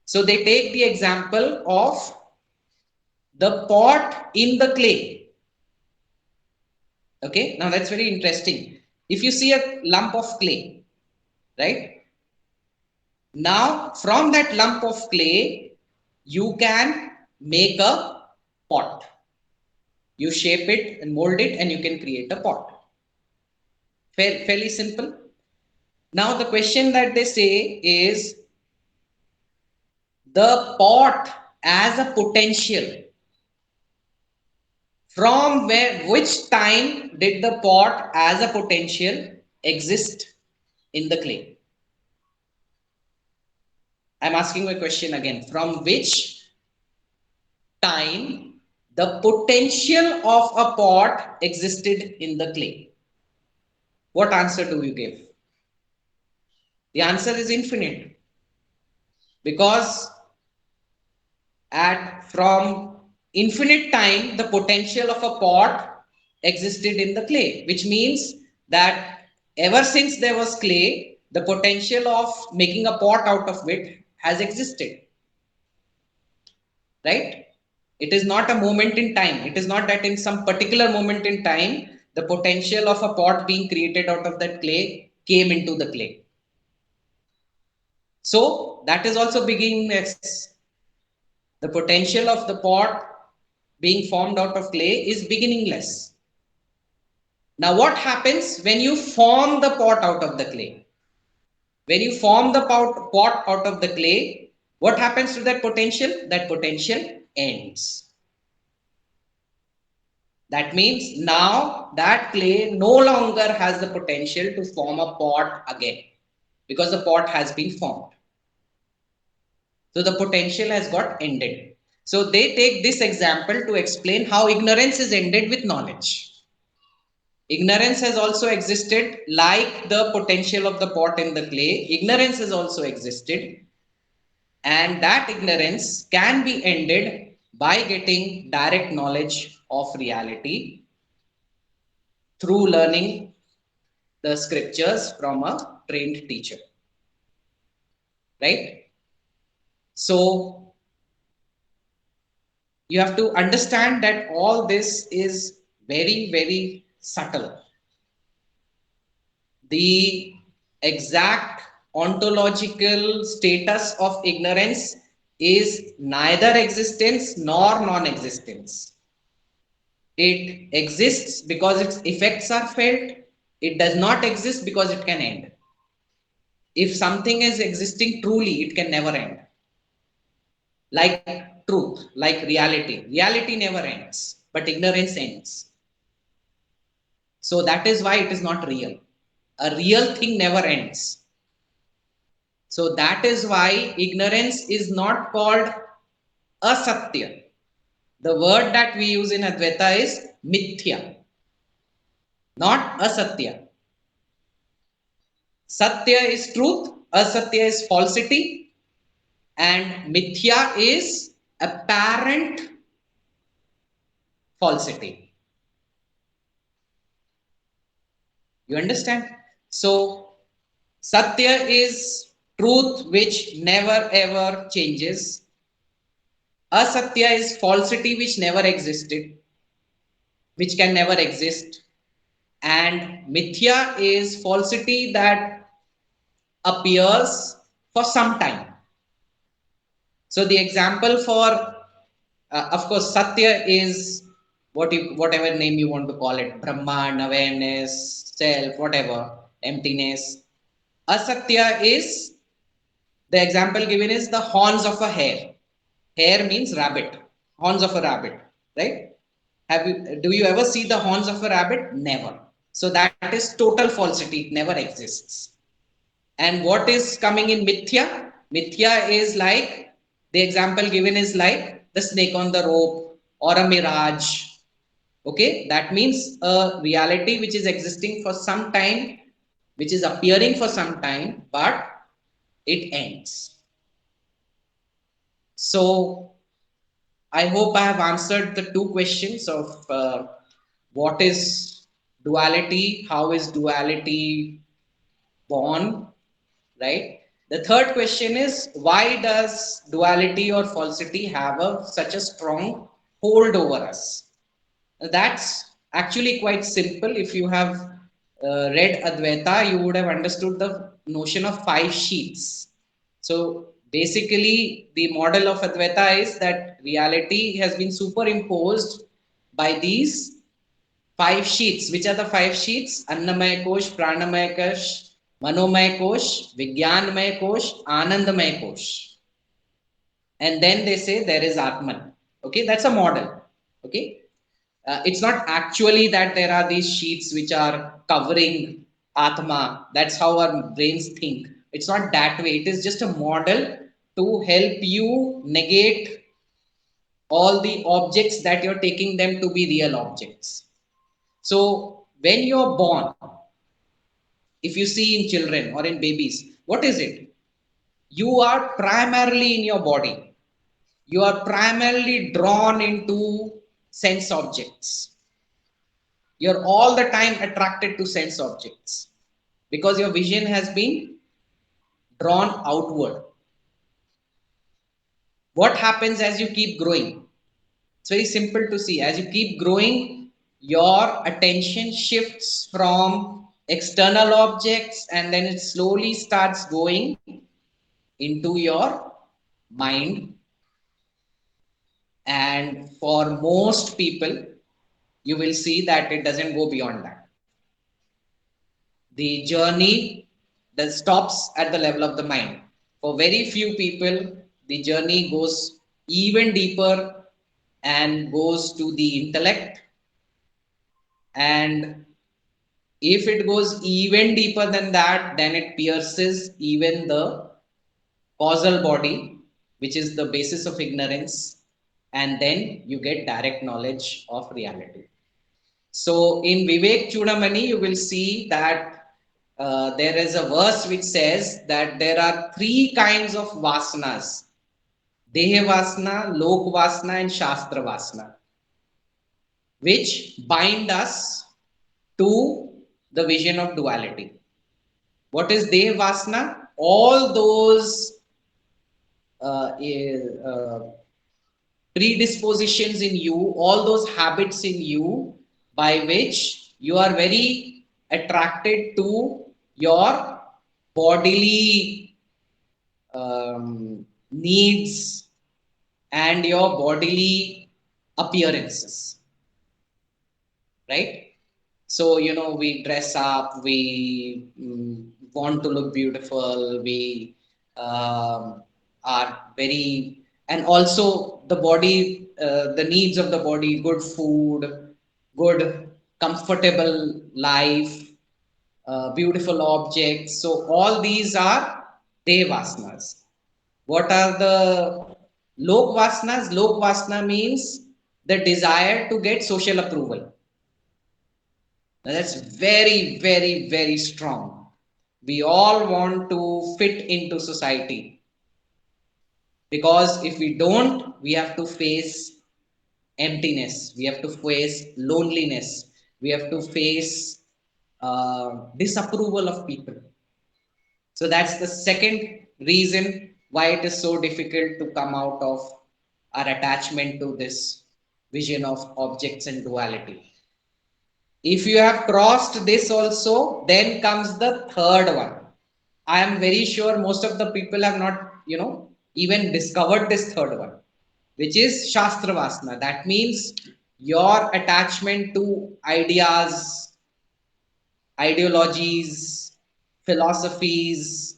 So they take the example of the pot in the clay. Okay, now that's very interesting. If you see a lump of clay, right? Now from that lump of clay, you can make a pot. You shape it and mold it and you can create a pot. Fairly simple. Now the question that they say is the pot as a potential. From which time did the pot as a potential exist in the clay? I'm asking my question again. From which time the potential of a pot existed in the clay? What answer do you give? The answer is infinite, because from infinite time the potential of a pot existed in the clay, which means that ever since there was clay, the potential of making a pot out of it has existed, right? It is not a moment in time. It is not that in some particular moment in time the potential of a pot being created out of that clay came into the clay. So that is also beginningless. The potential of the pot being formed out of clay is beginningless. Now what happens when you form the pot out of the clay? When you form the pot out of the clay, what happens to that potential? That potential ends. That means now that clay no longer has the potential to form a pot again, because the pot has been formed. So the potential has got ended. So they take this example to explain how ignorance is ended with knowledge. Ignorance has also existed like the potential of the pot in the clay. Ignorance has also existed. And that ignorance can be ended by getting direct knowledge of reality through learning the scriptures from a trained teacher, right? So you have to understand that all this is very, very subtle. The exact ontological status of ignorance is neither existence nor non-existence. It exists because its effects are felt. It does not exist because it can end. If something is existing truly, it can never end. Like truth, like reality. Reality never ends, but ignorance ends. So that is why it is not real. A real thing never ends. So that is why ignorance is not called asatya. The word that we use in Advaita is mithya, not asatya. Satya is truth, asatya is falsity, and mithya is apparent falsity. You understand? So, satya is truth which never ever changes. Asatya is falsity which never existed, which can never exist. And mithya is falsity that appears for some time. So the example for, of course, Satya is whatever name you want to call it, Brahman, awareness, self, whatever, emptiness. Asatya is, the example given is the horns of a hare. Hare means rabbit, horns of a rabbit, right? Do you ever see the horns of a rabbit? Never. So that is total falsity. It never exists. And what is coming in mithya? Mithya is like, the example given is like the snake on the rope or a mirage. Okay, that means a reality which is existing for some time, which is appearing for some time, but it ends. So I hope I have answered the two questions of what is duality, how is duality born, right? The third question is, why does duality or falsity have such a strong hold over us? That's actually quite simple. If you have read Advaita, you would have understood the notion of five sheets. So basically, the model of Advaita is that reality has been superimposed by these five sheets. Which are the five sheets? Annamaya Kosh, Pranamaya Kosh, Manomaya Kosh, Vigyanmaya Kosh, Anandamaya Kosh. And then they say there is Atman. Okay, that's a model. Okay, it's not actually that there are these sheets which are covering Atma. That's how our brains think. It's not that way. It is just a model to help you negate all the objects that you're taking them to be real objects. So when you're born, if you see in children or in babies, what is it? You are primarily in your body. You are primarily drawn into sense objects. You're all the time attracted to sense objects because your vision has been drawn outward. What happens as you keep growing? It's very simple to see. As you keep growing, your attention shifts from external objects and then it slowly starts going into your mind. And for most people, you will see that it doesn't go beyond that. The journey that stops at the level of the mind. For very few people, the journey goes even deeper and goes to the intellect. And if it goes even deeper than that, then it pierces even the causal body, which is the basis of ignorance. And then you get direct knowledge of reality. So in Vivek Chudamani, you will see that there is a verse which says that there are three kinds of vasanas. Deha Vasana, Lok Vasana, and Shastra Vasana, which bind us to the vision of duality. What is Deha Vasana? All those predispositions in you, all those habits in you by which you are very attracted to your bodily needs and your bodily appearances, right? So, we dress up, we want to look beautiful, we are very, and also the body, the needs of the body, good food, good, comfortable life, beautiful objects. So, all these are devasanas. What are the lok vasanas? Lok vasana means the desire to get social approval. Now that's very, very, very strong. We all want to fit into society because if we don't, we have to face emptiness, we have to face loneliness, we have to face disapproval of people. So that's the second reason why it is so difficult to come out of our attachment to this vision of objects and duality. If you have crossed this also, then comes the third one. I am very sure most of the people have not, even discovered this third one, which is Shastra Vasana. That means your attachment to ideas, ideologies, philosophies,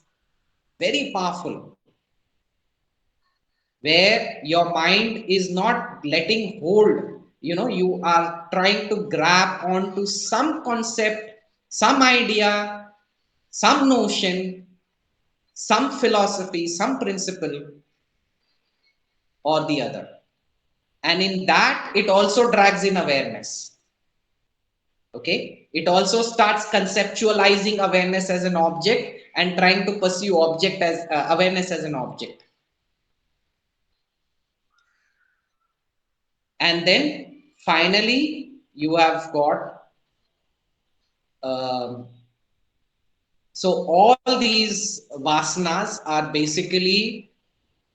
very powerful, where your mind is not letting hold. You are trying to grab onto some concept, some idea, some notion, some philosophy, some principle or the other. And in that, it also drags in awareness. Okay. It also starts conceptualizing awareness as an object and trying to pursue object as awareness as an object. And then finally, you have got um, so all these vasanas are basically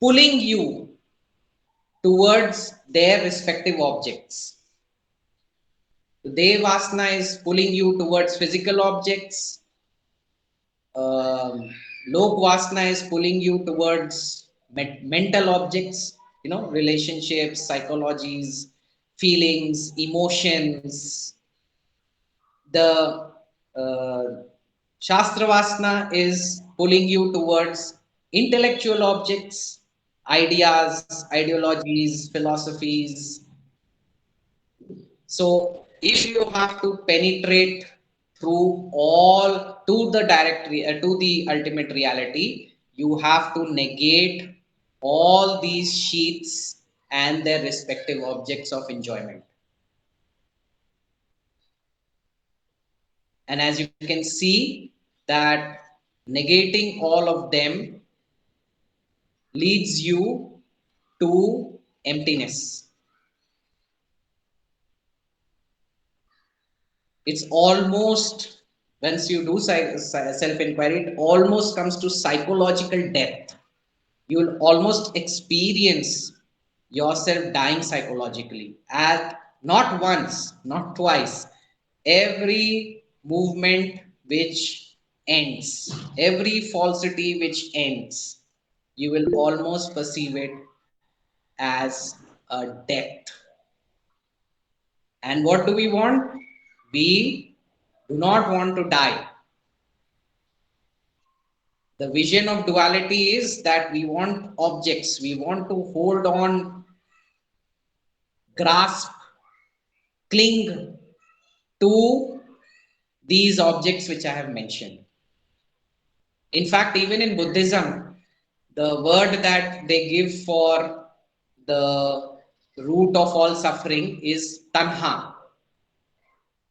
pulling you towards their respective objects. Dev Vasana is pulling you towards physical objects. Lok Vasana is pulling you towards mental objects, relationships, psychologies, feelings, emotions. The uh, Shastra Vasana is pulling you towards intellectual objects, ideas, ideologies, philosophies. So if you have to penetrate through all to the to the ultimate reality, you have to negate all these sheets and their respective objects of enjoyment. And as you can see that negating all of them leads you to emptiness. It's almost, once you do self-inquiry, it almost comes to psychological death. You will almost experience yourself dying psychologically at not once, not twice. Every movement which ends, every falsity which ends, you will almost perceive it as a death. And what do we want? We do not want to die. The vision of duality is that we want objects, we want to hold on, grasp, cling to these objects which I have mentioned. In fact, even in Buddhism, the word that they give for the root of all suffering is tanha.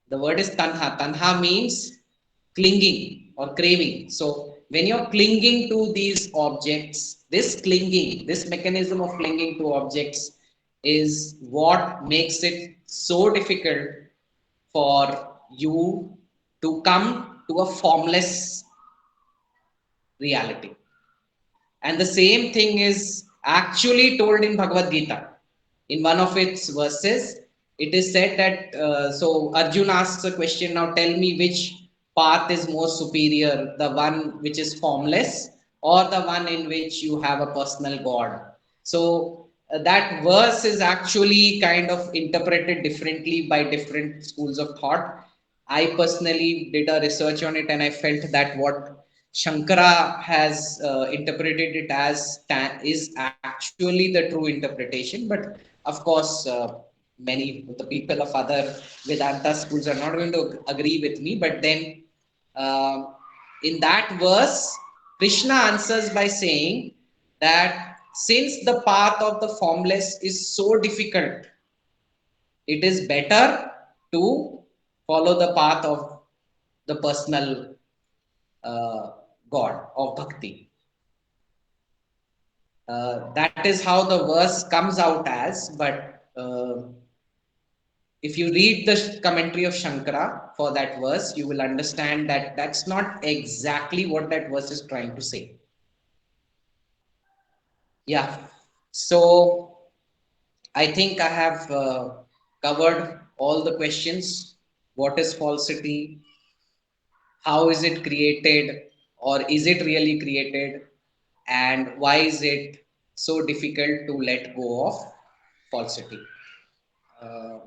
The word is tanha. Tanha means clinging or craving. So when you're clinging to these objects, this mechanism of clinging to objects is what makes it so difficult for you to come to a formless reality. And the same thing is actually told in Bhagavad Gita. In one of its verses, it is said that so Arjun asks a question, now tell me which path is more superior, the one which is formless or the one in which you have a personal God. So that verse is actually kind of interpreted differently by different schools of thought. I personally did a research on it and I felt that what Shankara has interpreted it as is actually the true interpretation. But of course, many of the people of other Vedanta schools are not going to agree with me. But then uh, in that verse, Krishna answers by saying that since the path of the formless is so difficult, it is better to follow the path of the personal uh, God of bhakti. That is how the verse comes out as, but if you read the commentary of Shankara for that verse, you will understand that that's not exactly what that verse is trying to say. Yeah. So I think I have covered all the questions. What is falsity? How is it created? Or is it really created? And why is it so difficult to let go of falsity? Uh,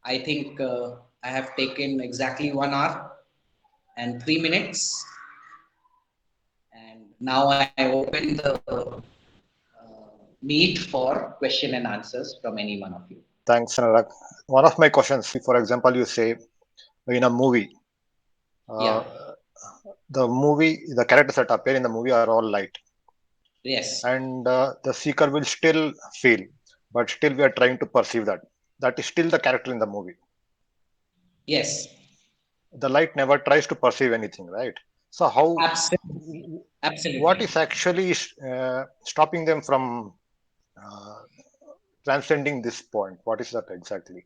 I think I have taken exactly 1 hour and 3 minutes, and now I open the meet for question and answers from any one of you. Thanks, Anurag. One of my questions, for example, you say in a movie, Yeah. uh, the characters that appear in the movie are all light, Yes. and the seeker will still feel, but still we are trying to perceive that. That is still the character in the movie. Yes. The light never tries to perceive anything, right? So how, Absolutely. what Absolutely. is actually stopping them from uh, transcending this point? What is that exactly?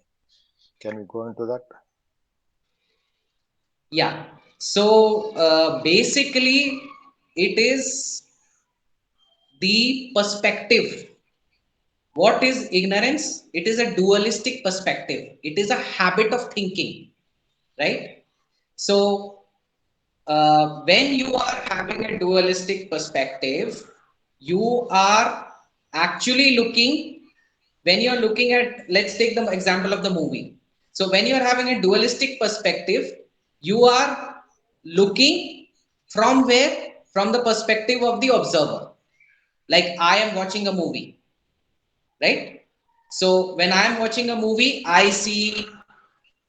Can we go into that? Yeah. So basically, it is the perspective. What is ignorance? It is a dualistic perspective. It is a habit of thinking, right? So when you are having a dualistic perspective, you are actually looking, when you're looking at, let's take the example of the movie. So when you're having a dualistic perspective, you are looking from where? From the perspective of the observer. Like I am watching a movie, right? So when I am watching a movie, I see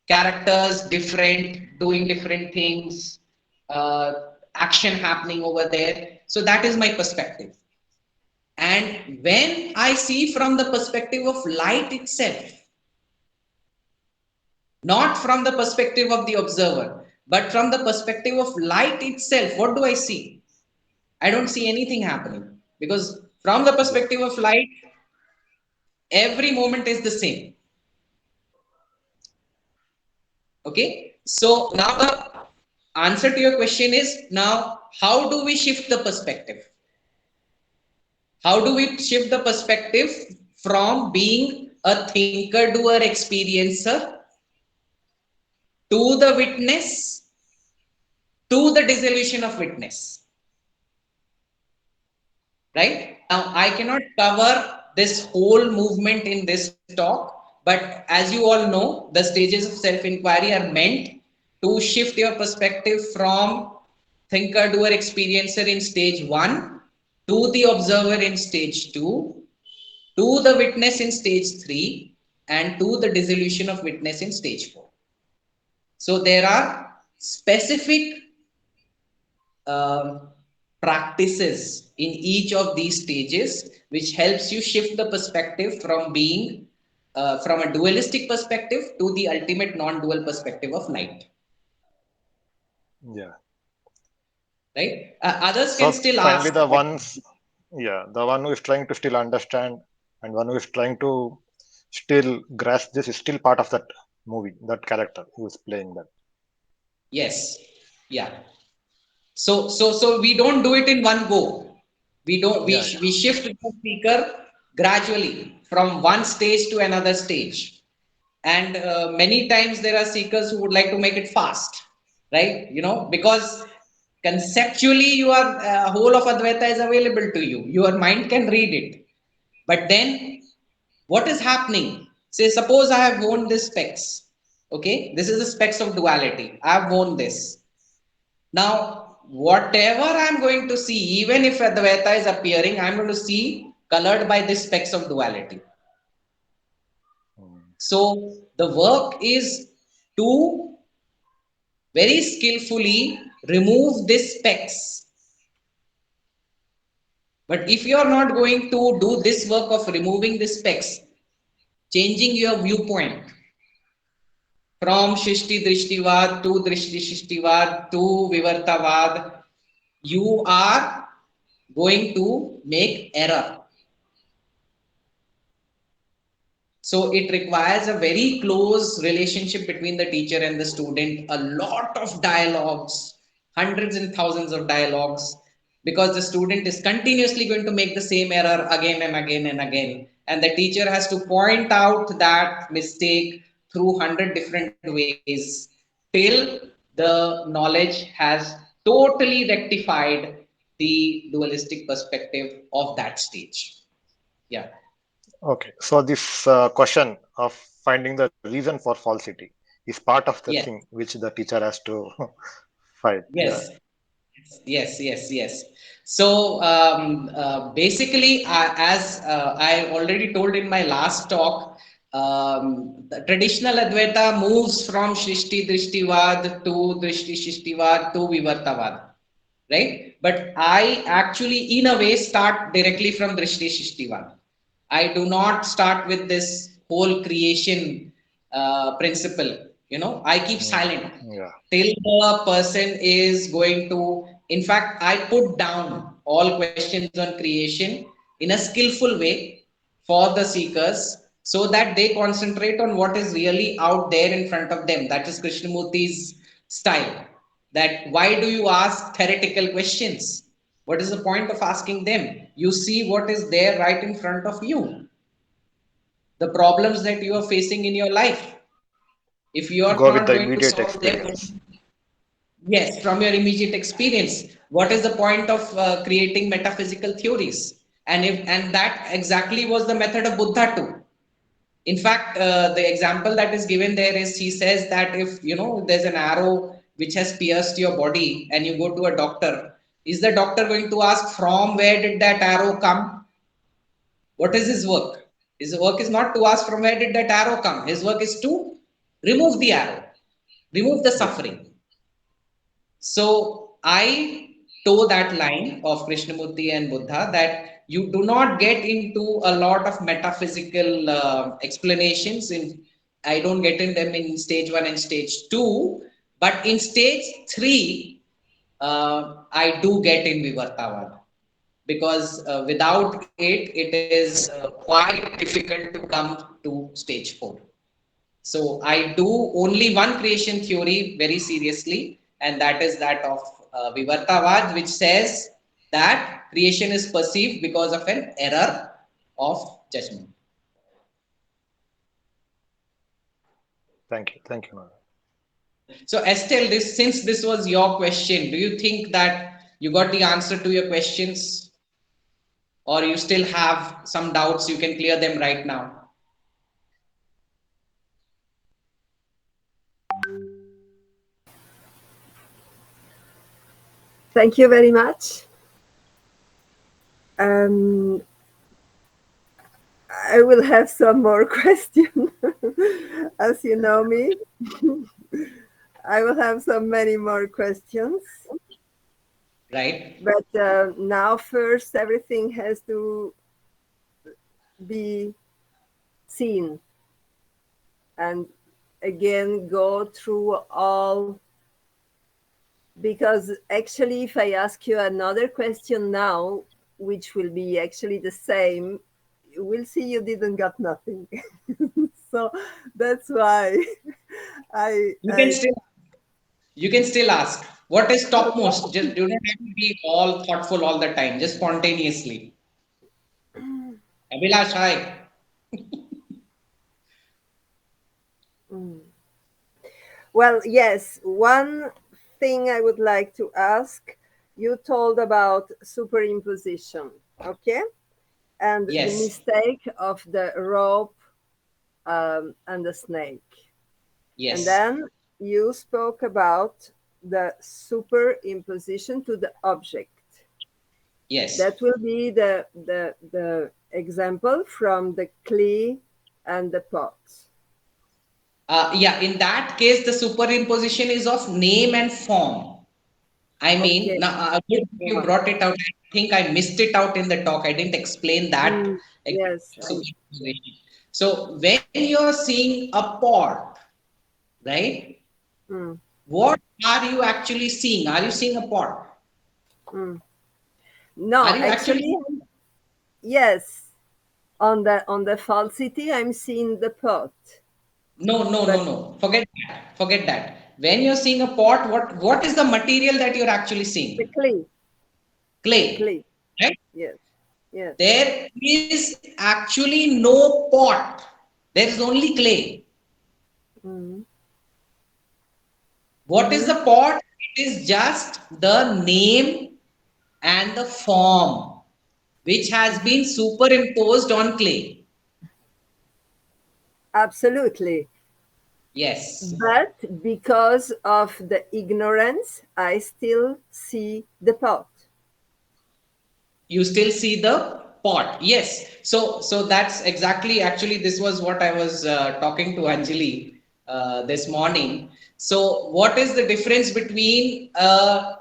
characters different, doing different things, uh, action happening over there. So that is my perspective. And when I see from the perspective of light itself, not from the perspective of the observer, but from the perspective of light itself, what do I see? I don't see anything happening because from the Yeah. perspective of light, every moment is the same. Okay, so now the answer to your question is, now how do we shift the perspective? How do we shift the perspective from being a thinker doer experiencer to the witness to the dissolution of witness? Right now I cannot cover this whole movement in this talk, but as you all know, the stages of self inquiry are meant to shift your perspective from thinker doer experiencer in stage 1 to the observer in stage 2 to the witness in stage 3 and to the dissolution of witness in stage 4. So there are specific um, practices in each of these stages, which helps you shift the perspective from being from a dualistic perspective to the ultimate non-dual perspective of light. Yeah. right? Others can So still finally, ask. the ones, yeah, the one who is trying to still understand and one who is trying to still grasp this is still part of that movie, that character who is playing that. Yes, yeah. So we don't do it in one go. We don't Yeah, yeah. we shift the speaker gradually from one stage to another stage. And many times there are seekers who would like to make it fast, right? Because conceptually your whole of Advaita is available to you. Your mind can read it. But then what is happening? Say, suppose I have worn this specs. Okay, this is the specs of duality. I have worn this. Now, whatever I'm going to see, even if Advaita is appearing, I'm going to see colored by the specs of duality. Mm. So the work is to very skillfully remove these specs. But if you are not going to do this work of removing the specs, changing your viewpoint from Shishti Drishtivad to Drishti Shishtivad to Vivartavad, you are going to make error. So it requires a very close relationship between the teacher and the student, a lot of dialogues, hundreds and thousands of dialogues, because the student is continuously going to make the same error again and again and again. And the teacher has to point out that mistake through 100 different ways till the knowledge has totally rectified the dualistic perspective of that stage. Yeah. Okay, so this question of finding the reason for falsity is part of the thing Yes. which the teacher has to fight. Yeah, Yes. Yes. So basically, as I already told in my last talk, the traditional Advaita moves from Shrishti Drishtivad to Drishti Shishtivad to Vivartavad, right? But I actually, in a way, start directly from Drishti Shishtivad. I do not start with this whole creation principle. I keep mm, silent yeah, till the person is going to. In fact, I put down all questions on creation in a skillful way for the seekers so that they concentrate on what is really out there in front of them. That is Krishnamurti's style. That why do you ask theoretical questions? What is the point of asking them? You see what is there right in front of you, the problems that you are facing in your life. If you are go with not the going to immediate solve them, experience. yes, from your immediate experience, what is the point of creating metaphysical theories? And that exactly was the method of Buddha too. In fact, the example that is given there is he says that if there's an arrow which has pierced your body and you go to a doctor, is the doctor going to ask from where did that arrow come? What is his work? His work is not to ask from where did that arrow come. His work is to remove the arrow, remove the Yeah, suffering. So I toe that line of Krishnamurti and Buddha that you do not get into a lot of metaphysical explanations. I don't get in them in stage one and stage two, but in stage three, I do get in Vivartavada because without it is quite difficult to come to stage four. So I do only one creation theory very seriously, and that is that of Vivartavad, which says that creation is perceived because of an error of judgment. thank you, Nanda. So Estelle, since this was your question, do you think that you got the answer to your questions, or you still have some doubts? You can clear them right now. Thank you very much. Um, I will have some more questions. As you know me, I will have so many more questions. Right? But now, first, everything has to be seen and again go through all Because actually, if I ask you another question now, which will be actually the same, we'll see you didn't got nothing. So that's why I You can I still you can still ask. What is topmost? okay. Just you don't have to be all thoughtful all the time. Just spontaneously. Abhilash, hi. Mm. Well, yes, one thing I would like to ask, you told about superimposition, okay? And the Yes, mistake of the rope and the snake. And yes, then you spoke about the superimposition to the object. yes. That will be the example from the clay and the pot. Yeah, in that case, the superimposition is of name and form. I mean, Okay. now good you Yeah. brought it out. I think I missed it out in the talk. I didn't explain that Mm, yes. superimposition. So when you're seeing a pot, right? Mm, What are you actually seeing? Are you seeing a pot? mm. No, Are you actually? actually, yes. On the falsity, I'm seeing the pot, No, no, no, but no. Forget that. Forget that. When you're seeing a pot, what is the material that you're actually the seeing? clay, the Clay, clay. right? Yes, yes. There is actually no pot. There is only clay. Mm-hmm. What is Mm-hmm. the pot? It is just the name and the form which has Mm-hmm. been superimposed on clay. Absolutely. Yes. But because of the ignorance, I still see the pot. You still see the pot. Yes, so that's exactly, actually this was what I was talking to Anjali this morning. So what is the difference between a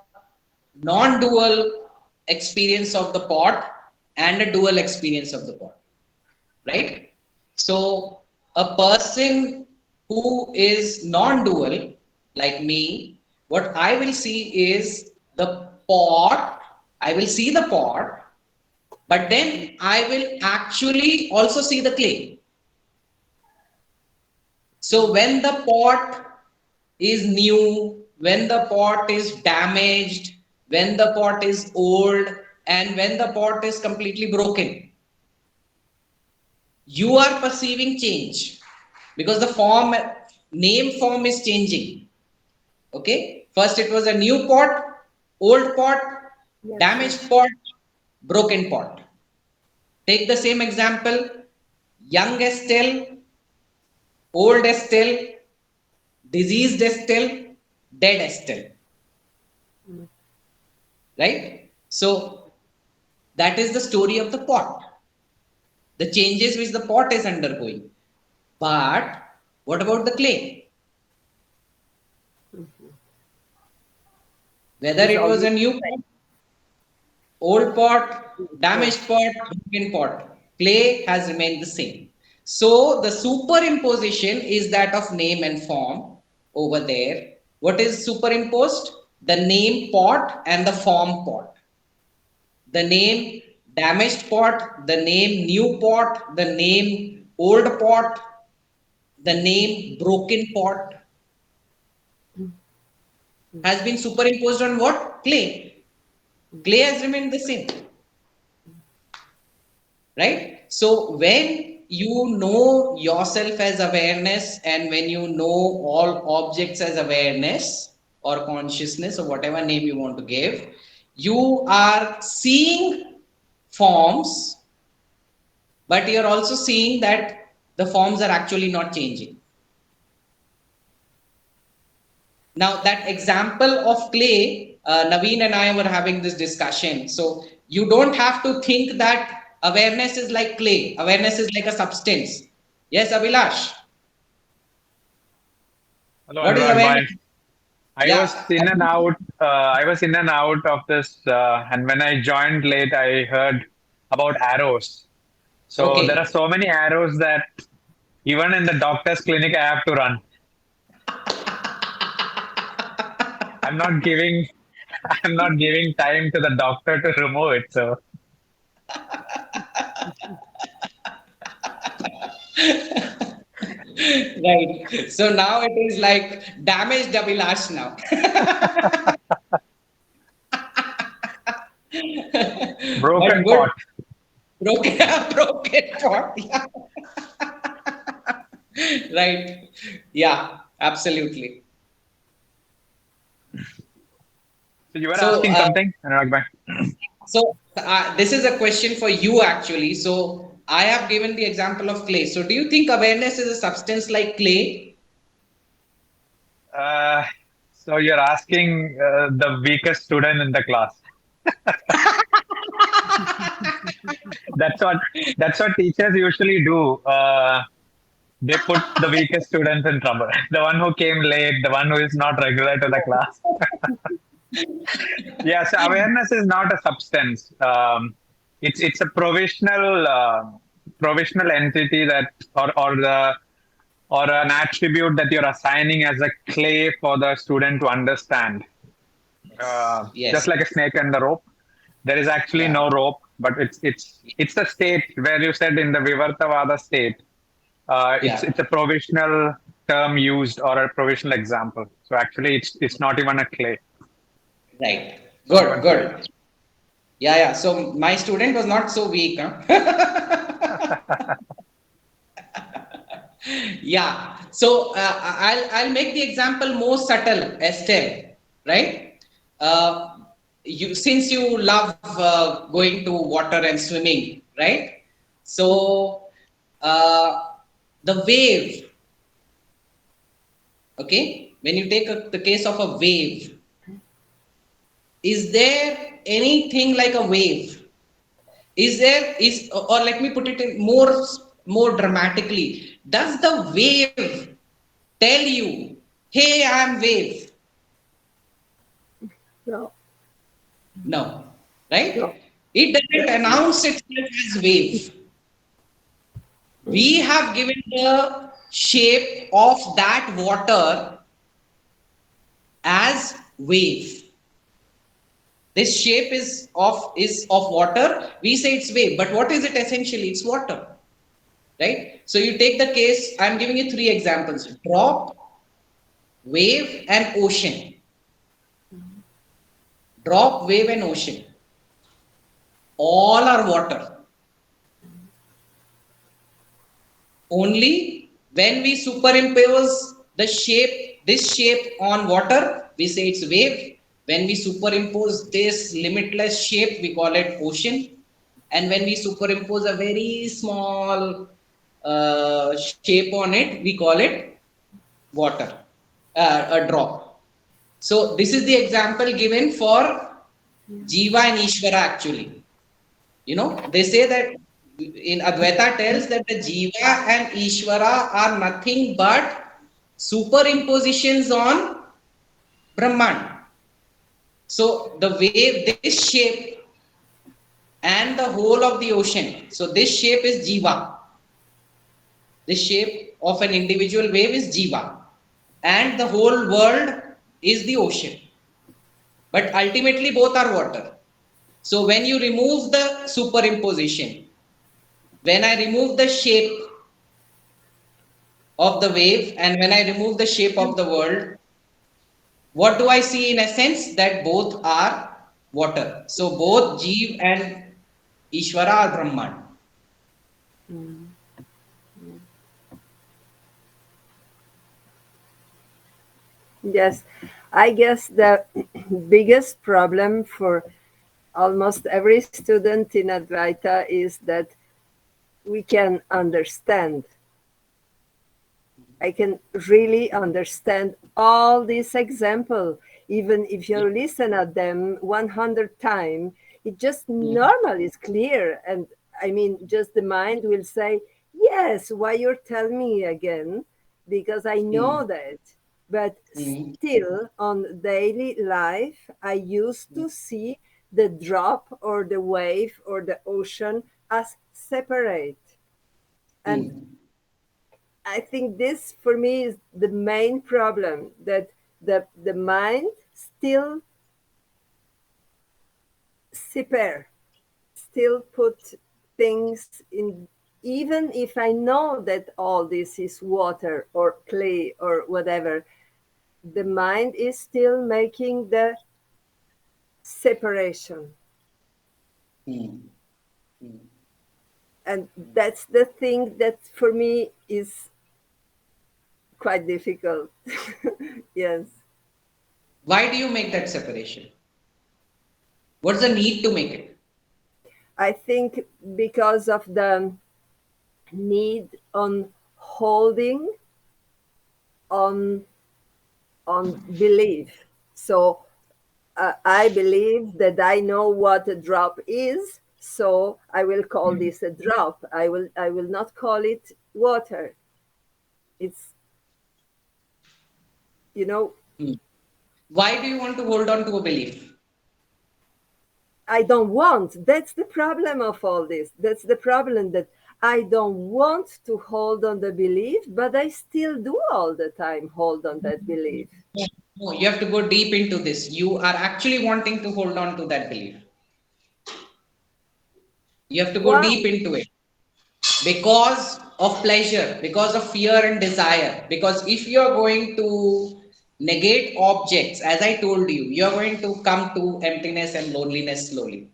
non-dual experience of the pot and a dual experience of the pot, right? So a person who is non-dual like me, what I will see is the pot. I will see the pot, but then I will actually also see the clay. So Mm-hmm. when the pot is new, when the pot is damaged, when the pot is old, and when the pot is completely broken, you are perceiving change because the form, name form is changing. Okay. First it was a new pot, old pot, Yes, yes. damaged pot, broken pot. Take the same example, young Estelle, old Estelle, diseased Estelle, dead Estelle, Mm. right? So that is the story of the pot, the changes which the pot is undergoing. But what about the clay? Whether Is it was a always new pot, old pot, yeah. damaged pot, broken pot, clay has remained the same. So the superimposition is that of name and form over there. What is superimposed? The name pot and the form pot. The name damaged pot, the name new pot, the name old pot, the name broken pot has been superimposed on what? Clay. Clay has remained the same, right? So when you know yourself as awareness and when you know all objects as awareness or consciousness or whatever name you want to give, you are seeing forms, but you're also seeing that the forms are actually not changing. Now, that example of clay, Naveen and I were having this discussion. So, you don't have to think that awareness is like clay, awareness is like a substance. Yes, Abhilash, Hello, what is everyone. awareness? Bye. I was Yeah, in and out. I was in and out of this, and when I joined late, I heard about arrows. So there are okay. so many arrows that even in the doctor's clinic, I have to run. I'm not giving I'm not giving time to the doctor to remove it. So Right. So now it is like damaged Abhilash now. broken But good. pot. Broken, broken pot. Yeah. Right. Yeah, absolutely. So you were So, asking something, Anurag bhai? this is a question for you actually. So, I have given the example of clay. So, do you think awareness is a substance like clay? Uh, so you're asking the weakest student in the class. That's what that's what teachers usually do. They put the weakest students in trouble. The one who came late, the one who is not regular to the class. Yeah, so awareness is not a substance. It's a provisional entity that or an attribute that you're assigning as a clay for the student to understand. Just Yes. like a snake and the rope, there is actually Yeah. no rope, but it's the state where you said in the Vivartavada state. Yeah. It's a provisional term used or a provisional example. So actually, it's not even a clay. Right. It's not Good, even clay. good. Yeah, yeah. So my student was not so weak, huh? Yeah. So I'll make the example more subtle, Estelle, right? You since you love going to water and swimming, right? So uh, the wave, okay? When you take the case of a wave, is there anything like a wave? Is there is or let me put it in more dramatically? Does the wave tell you, "Hey, I'm wave"? No, No, no. right? It doesn't announce itself as wave. We have given the shape of that water as wave. This shape is of water. We say it's wave, but what is it essentially? It's water, right? So you take the case. I'm giving you three examples: drop, wave, and ocean. Drop, wave, and ocean. All are water. Only when we superimpose this shape on water, we say it's wave. When we superimpose this limitless shape, we call it ocean. And when we superimpose a very small shape on it, we call it water, a drop. So this is the example given for Jiva and Ishvara actually. They say that in Advaita tells that the Jiva and Ishvara are nothing but superimpositions on Brahman. So the wave, this shape, and the whole of the ocean. So this shape is Jiva. This shape of an individual wave is Jiva. And the whole world is the ocean. But ultimately both are water. So when you remove the superimposition, when I remove the shape of the wave and when I remove the shape of the world, what do I see in essence? That both are water. So both Jeev and Ishvara are Brahman. Mm. Yes, I guess the biggest problem for almost every student in Advaita is that we can understand. I can really understand all these examples, even if you listen at them 100 times. It just Mm, normal is clear, and I mean, just the mind will say, "Yes, why you're telling me again?" Because I know mm, that. But mm, still, on daily life, I used to see the drop or the wave or the ocean as separate. And mm, I think this for me is the main problem, that the mind still separe, still put things in, even if I know that all this is water or clay or whatever, the mind is still making the separation. Hmm. And that's the thing that for me is quite difficult. Yes. Why do you make that separation? What's the need to make it? I think because of the need on holding on belief. So I believe that I know what a drop is, so I will call this a drop. I will not call it water. It's, you know, Hmm. Why do you want to hold on to a belief? I don't want. That's the problem of all this. That's the problem, that I don't want to hold on the belief, but I still do all the time hold on that belief. No, no, you have to go deep into this. You are actually wanting to hold on to that belief. You have to go Why? deep into it because of pleasure, because of fear and desire. Because if you are going to negate objects, as I told you, you are going to come to emptiness and loneliness slowly.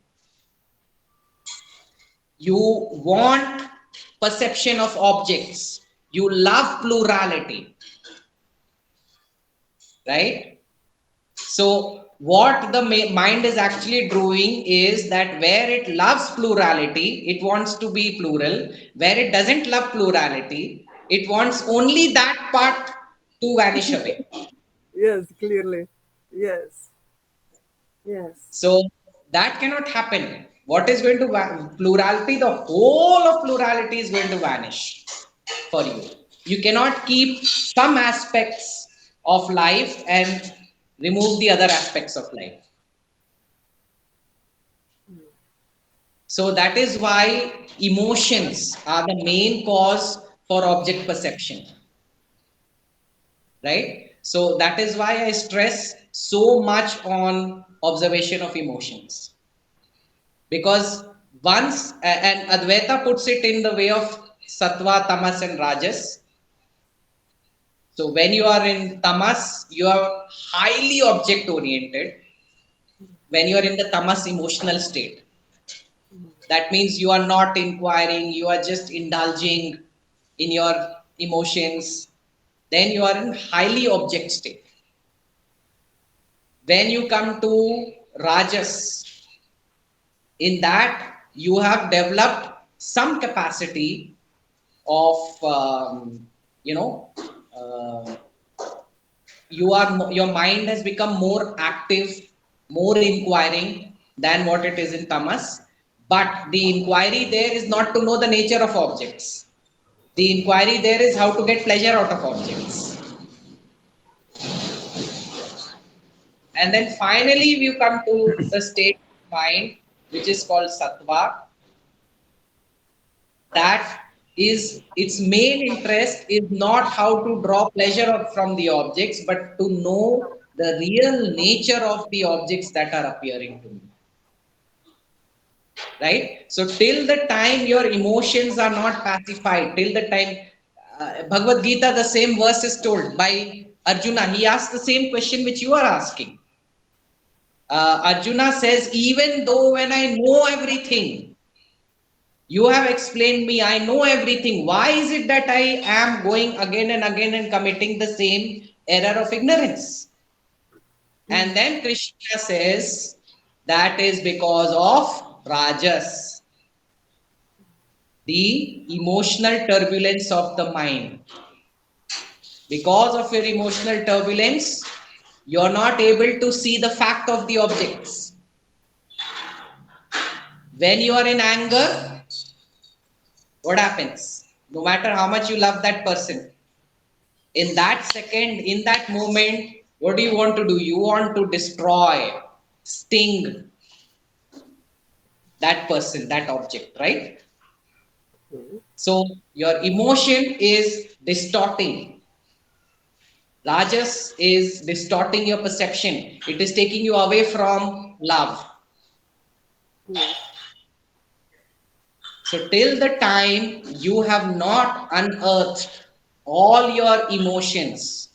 You want perception of objects. You love plurality, right? So what the mind is actually doing is that where it loves plurality, it wants to be plural. Where it doesn't love plurality, it wants only that part to vanish away. Yes, clearly. Yes. Yes. So that cannot happen. What is going to plurality? The whole of plurality is going to vanish for you. You cannot keep some aspects of life and remove the other aspects of life. So that is why emotions are the main cause for object perception, right? So that is why I stress so much on observation of emotions. Because once, and Advaita puts it in the way of sattva, tamas, and rajas. So when you are in tamas, you are highly object oriented. When you are in the tamas emotional state, that means you are not inquiring, you are just indulging in your emotions. Then you are in highly object state. When you come to rajas, in that you have developed some capacity of you know uh, your mind has become more active, more inquiring than what it is in tamas. But the inquiry there is not to know the nature of objects. The inquiry there is how to get pleasure out of objects. And then finally we come to the state of mind which is called sattva. That is, its main interest is not how to draw pleasure from the objects, but to know the real nature of the objects that are appearing to me. Right? So, till the time your emotions are not pacified, till the time Bhagavad Gita, the same verse is told by Arjuna. He asked the same question which you are asking. Arjuna says, even though when I know everything, you have explained me, I know everything. Why is it that I am going again and again and committing the same error of ignorance? And then Krishna says, that is because of Rajas, the emotional turbulence of the mind. Because of your emotional turbulence, you're not able to see the fact of the objects. When you are in anger, what happens? No matter how much you love that person, in that second, in that moment, what do you want to do? You want to destroy, sting that person, that object, right? So your emotion is distorting. Rajas is distorting your perception. It is taking you away from love. Yes. So, till the time you have not unearthed all your emotions,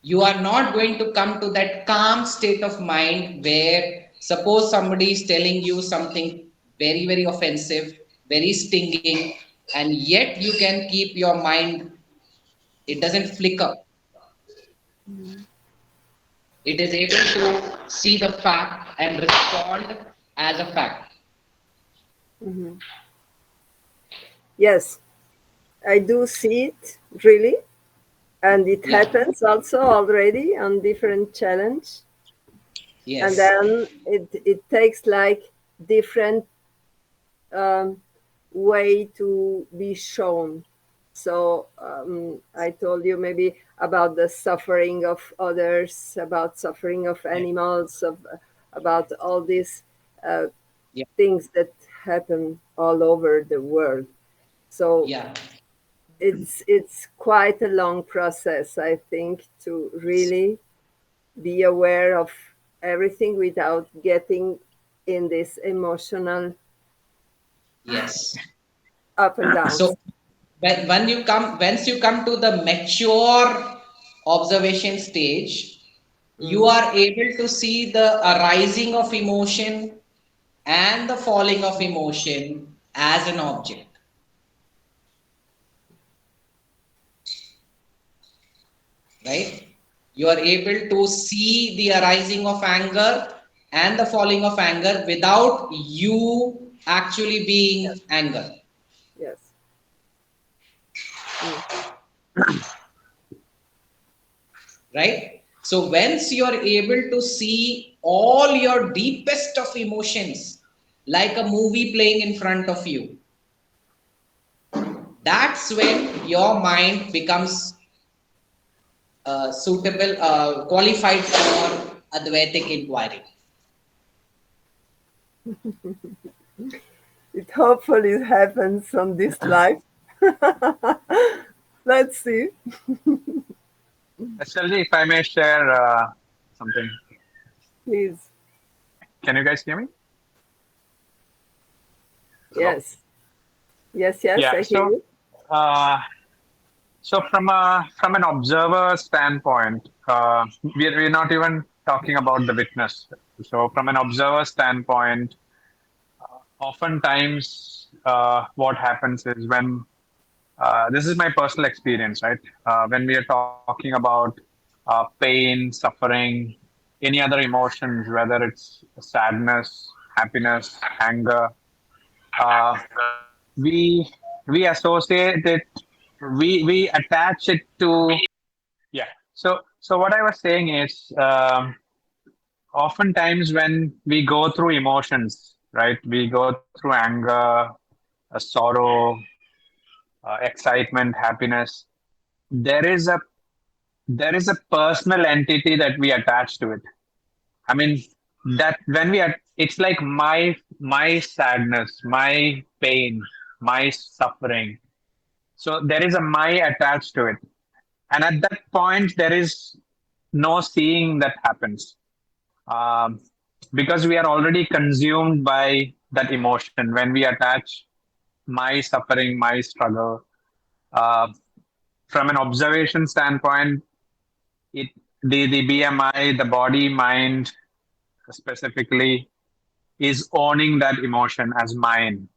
you are not going to come to that calm state of mind where, suppose somebody is telling you something very, very offensive, very stinging, and yet you can keep your mind, it doesn't flicker. It is able to see the fact and respond as a fact. Mhm. Yes, I do see it really, and it Yeah. happens also already on different challenge. And Yes. then it takes like different um, way to be shown. So I told you maybe about the suffering of others, about suffering of Yeah. animals, about all these uh, Yeah. things that happen all over the world. So Yeah. it's quite a long process, I think, to really be aware of everything without getting in this emotional Yes. up and So downs. when you come, once you come to the mature observation stage, you Mm, are able to see the arising of emotion and the falling of emotion as an object, right? You are able to see the arising of anger and the falling of anger without you actually yes, being anger, yes. Mm, right? So once you are able to see all your deepest of emotions like a movie playing in front of you, that's when your mind becomes suitable, qualified for Advaitic inquiry. it hopefully happens on this life. Let's see. Especially if I may share something. Please. Can you guys hear me? Hello? Yes. Yes, yes, Yeah. I hear you. Uh, so from an observer standpoint, we're not even talking about the witness. So from an observer standpoint, oftentimes what happens is when this is my personal experience, right? When we are talking about pain, suffering, any other emotions, whether it's sadness, happiness, anger, uh, we we associate it, we attach it to, yeah. So what I was saying is, oftentimes when we go through emotions, right? We go through anger, sorrow, excitement, happiness. There is a personal entity that we attach to it. I mean, that when we are, it's like my sadness, my pain, my suffering. So there is a my attached to it, and at that point there is no seeing that happens, um, because we are already consumed by that emotion. When we attach my suffering, my struggle, uh, from an observation standpoint, it the BMI, the body mind specifically, is owning that emotion as mine.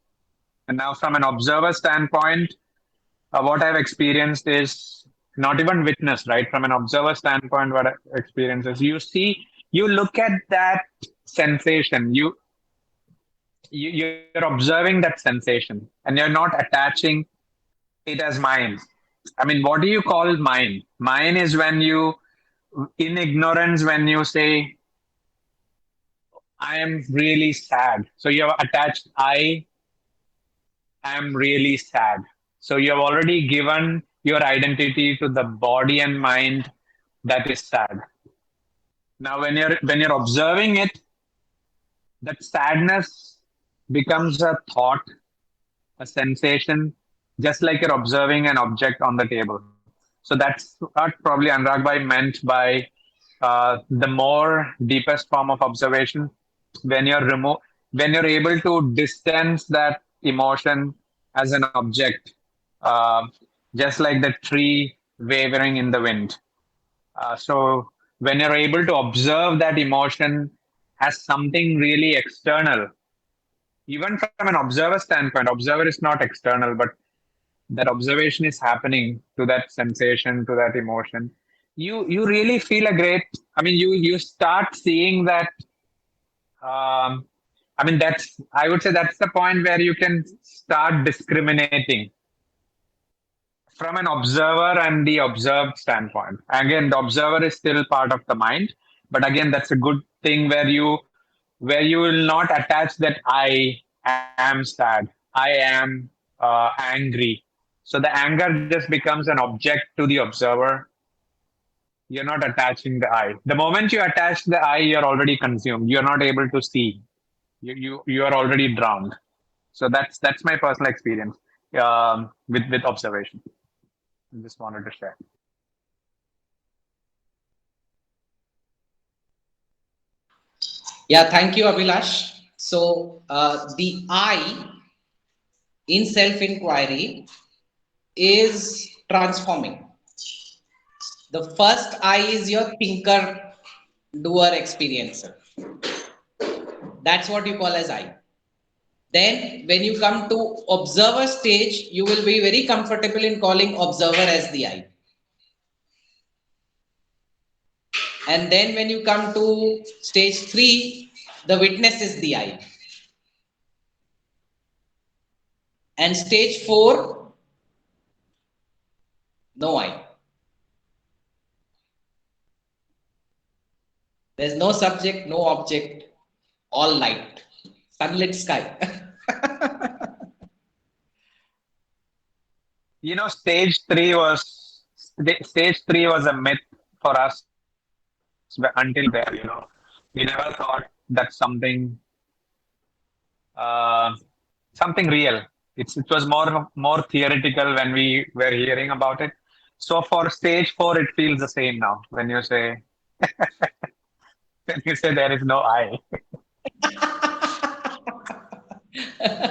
And now, from an observer standpoint, what I've experienced is not even witness, right? From an observer standpoint, what I experience is you see, you look at that sensation, you're observing that sensation, and you're not attaching it as mine. I mean, what do you call mine? Mine is when you, in ignorance, when you say, I am really sad. So you have attached, I am really sad. So you have already given your identity to the body and mind that is sad. Now, when you're observing it, that sadness becomes a thought, a sensation, just like you're observing an object on the table. So that's what probably Anurag Bhai meant by the more deepest form of observation, when when you're able to distance that emotion as an object, uh, just like the tree wavering in the wind. So when you're able to observe that emotion as something really external, even from an observer standpoint, observer is not external, but that observation is happening to that sensation, to that emotion. You really feel a great. I mean, you start seeing that. I mean, I would say that's the point where you can start discriminating from an observer and the observed standpoint. Again, the observer is still part of the mind, but again, that's a good thing where you will not attach that I am sad, I am angry. So the anger just becomes an object to the observer. You're not attaching the I. The moment you attach the I, you're already consumed. You're not able to see. You are already drowned. So that's my personal experience with observation. I just wanted to share. Yeah, thank you, Abhilash. So, the I in self inquiry is transforming. The first I is your thinker, doer, experiencer. That's what you call as I. Then, when you come to observer stage, you will be very comfortable in calling observer as the I. And then, when you come to stage 3, the witness is the I. And stage 4, no I. There's no subject, no object, all light, sunlit sky. You know, stage three was a myth for us until we got there. You know, we never thought that uh, something real. It was more theoretical when we were hearing about it. So for stage 4, it feels the same now. When you say there is no I.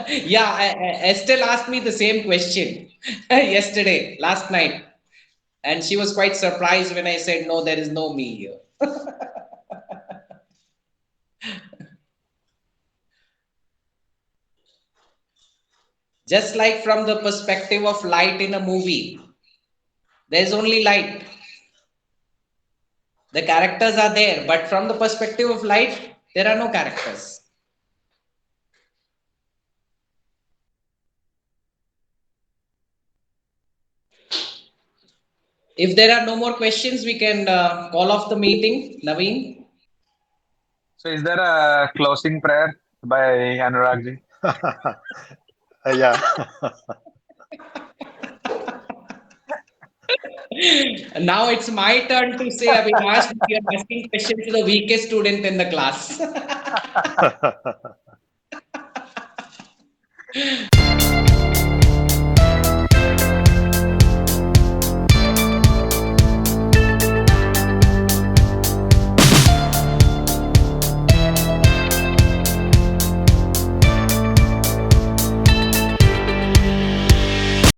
Yeah, Estelle asked me the same question yesterday, last night, and she was quite surprised when I said, no, there is no me here. Just like from the perspective of light in a movie, there's only light. The characters are there, but from the perspective of light, there are no characters. If there are no more questions, we can call off the meeting. Naveen? So is there a closing prayer by Anuragji? Yeah. Now it's my turn to say, Avinash, you're asking questions to the weakest student in the class.